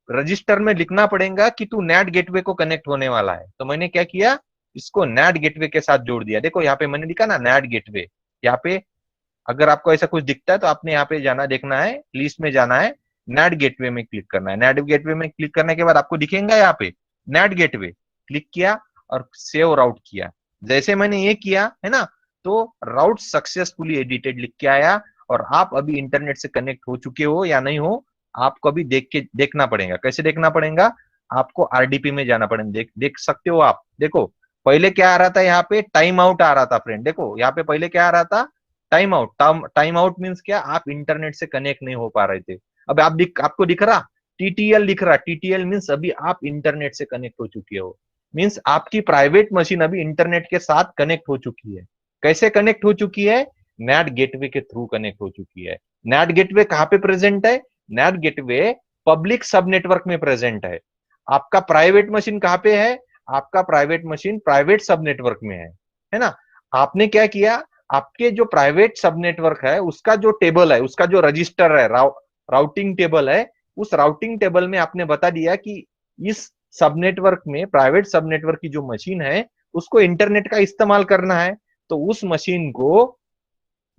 रजिस्टर में लिखना पड़ेगा कि तू नेट गेटवे को कनेक्ट होने वाला है। तो मैंने क्या किया, इसको नेट गेटवे के साथ जोड़ दिया। देखो यहाँ पे मैंने लिखा ना नेट गेटवे। यहाँ पे अगर आपको ऐसा कुछ दिखता है तो आपने यहाँ पे जाना, देखना है, लिस्ट में जाना है, नेट गेटवे में क्लिक करना है। नेट गेटवे में क्लिक करने के बाद आपको दिखेगा यहाँ पे नेट गेटवे, क्लिक किया और सेव राउट किया। जैसे मैंने ये किया है ना, तो राउट सक्सेसफुली एडिटेड लिख के आया। और आप अभी इंटरनेट से कनेक्ट हो चुके हो या नहीं हो, आपको अभी देखना पड़ेगा। कैसे देखना पड़ेगा, आपको आरडीपी में जाना पड़ेगा। देख सकते हो आप, देखो पहले क्या आ रहा था, यहाँ पे टाइम आउट आ रहा था फ्रेंड। देखो यहाँ पे पहले क्या आ रहा था, time out. Time out means क्या, आप इंटरनेट से कनेक्ट नहीं हो पा रहे थे। अब आपको दिख रहा टीटीएल दिख रहा। टीटीएल मीन्स अभी आप इंटरनेट से कनेक्ट हो चुके हो, मीन्स आपकी प्राइवेट मशीन अभी इंटरनेट के साथ कनेक्ट हो चुकी है। कैसे कनेक्ट हो चुकी है, नेट गेटवे के थ्रू कनेक्ट हो चुकी है। नेट गेटवे कहां पे प्रेजेंट है, नेट गेटवे पब्लिक सब नेटवर्क में प्रेजेंट है। आपका प्राइवेट मशीन कहां पे है, आपका प्राइवेट मशीन प्राइवेट सब नेटवर्क में है ना। आपने क्या किया, आपके जो प्राइवेट सब नेटवर्क है उसका जो टेबल है, उसका जो रजिस्टर है, राउटिंग टेबल है, उस राउटिंग टेबल में आपने बता दिया कि इस सब नेटवर्क में, प्राइवेट सब नेटवर्क की जो मशीन है उसको इंटरनेट का इस्तेमाल करना है। तो उस मशीन को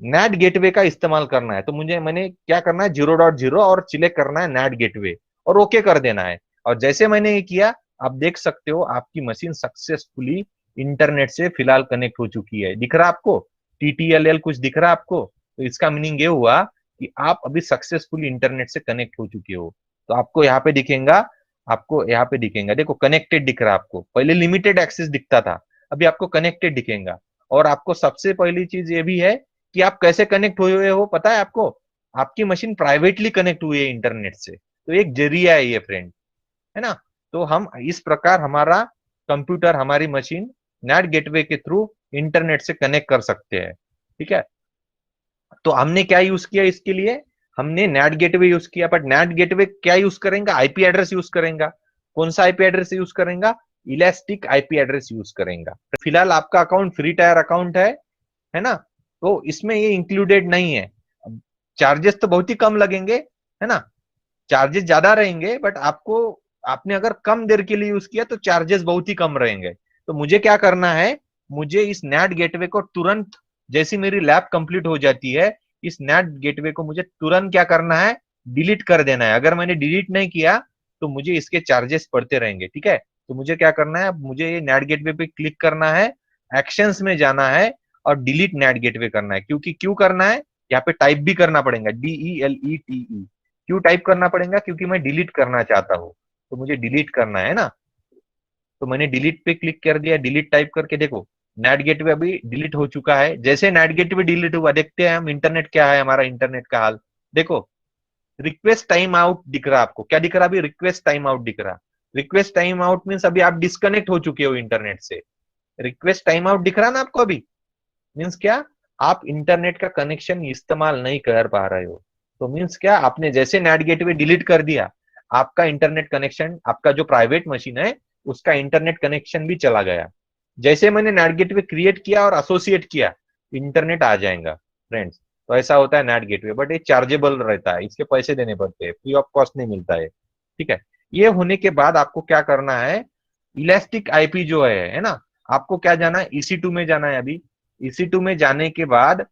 नेट गेटवे का इस्तेमाल करना है। तो मैंने क्या करना है, 0.0 और सिलेक्ट करना है नेट गेटवे और ओके कर देना है। और जैसे मैंने ये किया, आप देख सकते हो आपकी मशीन सक्सेसफुली इंटरनेट से फिलहाल कनेक्ट हो चुकी है। दिख रहा आपको TTLL कुछ दिख रहा आपको। तो इसका मीनिंग ये हुआ कि आप अभी सक्सेसफुली इंटरनेट से कनेक्ट हो चुके हो। तो आपको यहाँ पे दिखेगा, आपको यहाँ पे दिखेगा, देखो कनेक्टेड दिख रहा है आपको। पहले लिमिटेड एक्सेस दिखता था, अभी आपको कनेक्टेड दिखेगा। और आपको सबसे पहली चीज ये भी है कि आप कैसे कनेक्ट हुए हो, पता है आपको, आपकी मशीन प्राइवेटली कनेक्ट हुई है इंटरनेट से। तो एक जरिया है ये फ्रेंड, है ना। तो हम इस प्रकार हमारा कंप्यूटर, हमारी मशीन नेट गेटवे के थ्रू इंटरनेट से कनेक्ट कर सकते हैं, ठीक है। तो हमने क्या यूज किया इसके लिए, हमने नेट गेटवे यूज किया। बट नेट गेटवे क्या यूज करेंगे, आईपी एड्रेस यूज करेंगे। कौन सा आईपी एड्रेस यूज करेंगे, इलास्टिक आईपी एड्रेस यूज करेंगे। फिलहाल आपका अकाउंट फ्री टायर अकाउंट है ना, तो इसमें ये इंक्लूडेड नहीं है। चार्जेस तो बहुत ही कम लगेंगे, है ना, चार्जेस ज्यादा रहेंगे, बट आपने अगर कम देर के लिए यूज किया तो चार्जेस बहुत ही कम रहेंगे। तो मुझे क्या करना है, मुझे इस नेट गेटवे को तुरंत, जैसी मेरी लैब कंप्लीट हो जाती है, इस नेट गेटवे को मुझे तुरंत क्या करना है, डिलीट कर देना है। अगर मैंने डिलीट नहीं किया तो मुझे इसके चार्जेस पड़ते रहेंगे, ठीक है। तो मुझे क्या करना है, मुझे ये नेट गेटवे पे क्लिक करना है, एक्शंस में जाना है और डिलीट नेट गेटवे करना है। क्योंकि क्यों करना है, यहाँ पे टाइप भी करना पड़ेगा, DELETE। क्यों टाइप करना पड़ेगा, क्योंकि मैं डिलीट करना चाहता हूँ, तो मुझे डिलीट करना है ना। तो मैंने डिलीट पे क्लिक कर दिया, डिलीट टाइप करके देखो नेट गेटवे अभी डिलीट हो चुका है। जैसे नेट गेटवे डिलीट हुआ, देखते हैं हम इंटरनेट क्या है, हमारा इंटरनेट का हाल देखो। रिक्वेस्ट टाइम आउट दिख रहा, आपको क्या दिख रहा, अभी रिक्वेस्ट टाइम आउट दिख रहा। रिक्वेस्ट टाइम आउट मीन्स अभी आप डिस्कनेक्ट हो चुके हो इंटरनेट से। रिक्वेस्ट टाइम आउट दिख रहा ना आपको अभी, मीन्स क्या, आप इंटरनेट का कनेक्शन इस्तेमाल नहीं कर पा रहे हो। तो मीन्स क्या, आपने जैसे नेट गेटवे डिलीट कर दिया, आपका इंटरनेट कनेक्शन, आपका जो प्राइवेट मशीन है उसका इंटरनेट कनेक्शन भी चला गया। जैसे मैंने नेट गेटवे क्रिएट किया और एसोसिएट किया, इंटरनेट आ जाएगा फ्रेंड्स। तो ऐसा होता है नेट गेटवे, बट ये चार्जेबल रहता है, इसके पैसे देने पड़ते हैं, फ्री ऑफ कॉस्ट नहीं मिलता है। ठीक है, ये होने के बाद आपको क्या करना है, इलास्टिक आईपी जो है ना, आपको क्या जाना है, EC2 में जाना है। अभी EC2 में जाने के बाद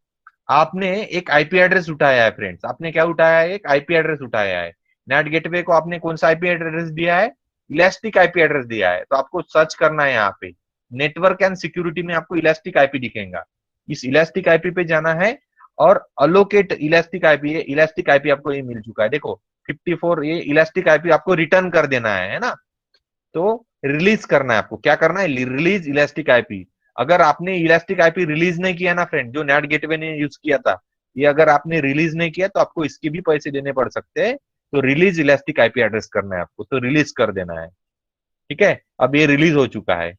आपने एक आईपी एड्रेस उठाया है फ्रेंड्स। आपने क्या उठाया है, एक आईपी एड्रेस उठाया है। नेट गेटवे को आपने कौन सा आईपी एड्रेस दिया है, इलास्टिक आईपी एड्रेस दिया है। तो आपको सर्च करना है यहाँ पे नेटवर्क एंड सिक्योरिटी में, आपको इलास्टिक आईपी दिखेगा। इस इलास्टिक आईपी पे जाना है और अलोकेट इलास्टिक आईपी है। इलास्टिक आईपी आपको ये मिल चुका है, देखो 54, ये इलास्टिक आईपी आपको रिटर्न कर देना है ना। तो रिलीज करना है आपको, क्या करना है, रिलीज इलास्टिक आईपी। अगर आपने इलास्टिक आईपी रिलीज नहीं किया ना फ्रेंड, जो नेट गेटवे ने यूज किया था, ये अगर आपने रिलीज नहीं किया तो आपको इसके भी पैसे देने पड़ सकते हैं। तो रिलीज इलास्टिक आईपी एड्रेस करना है आपको, तो रिलीज कर देना है। ठीक है, अब ये रिलीज हो चुका है।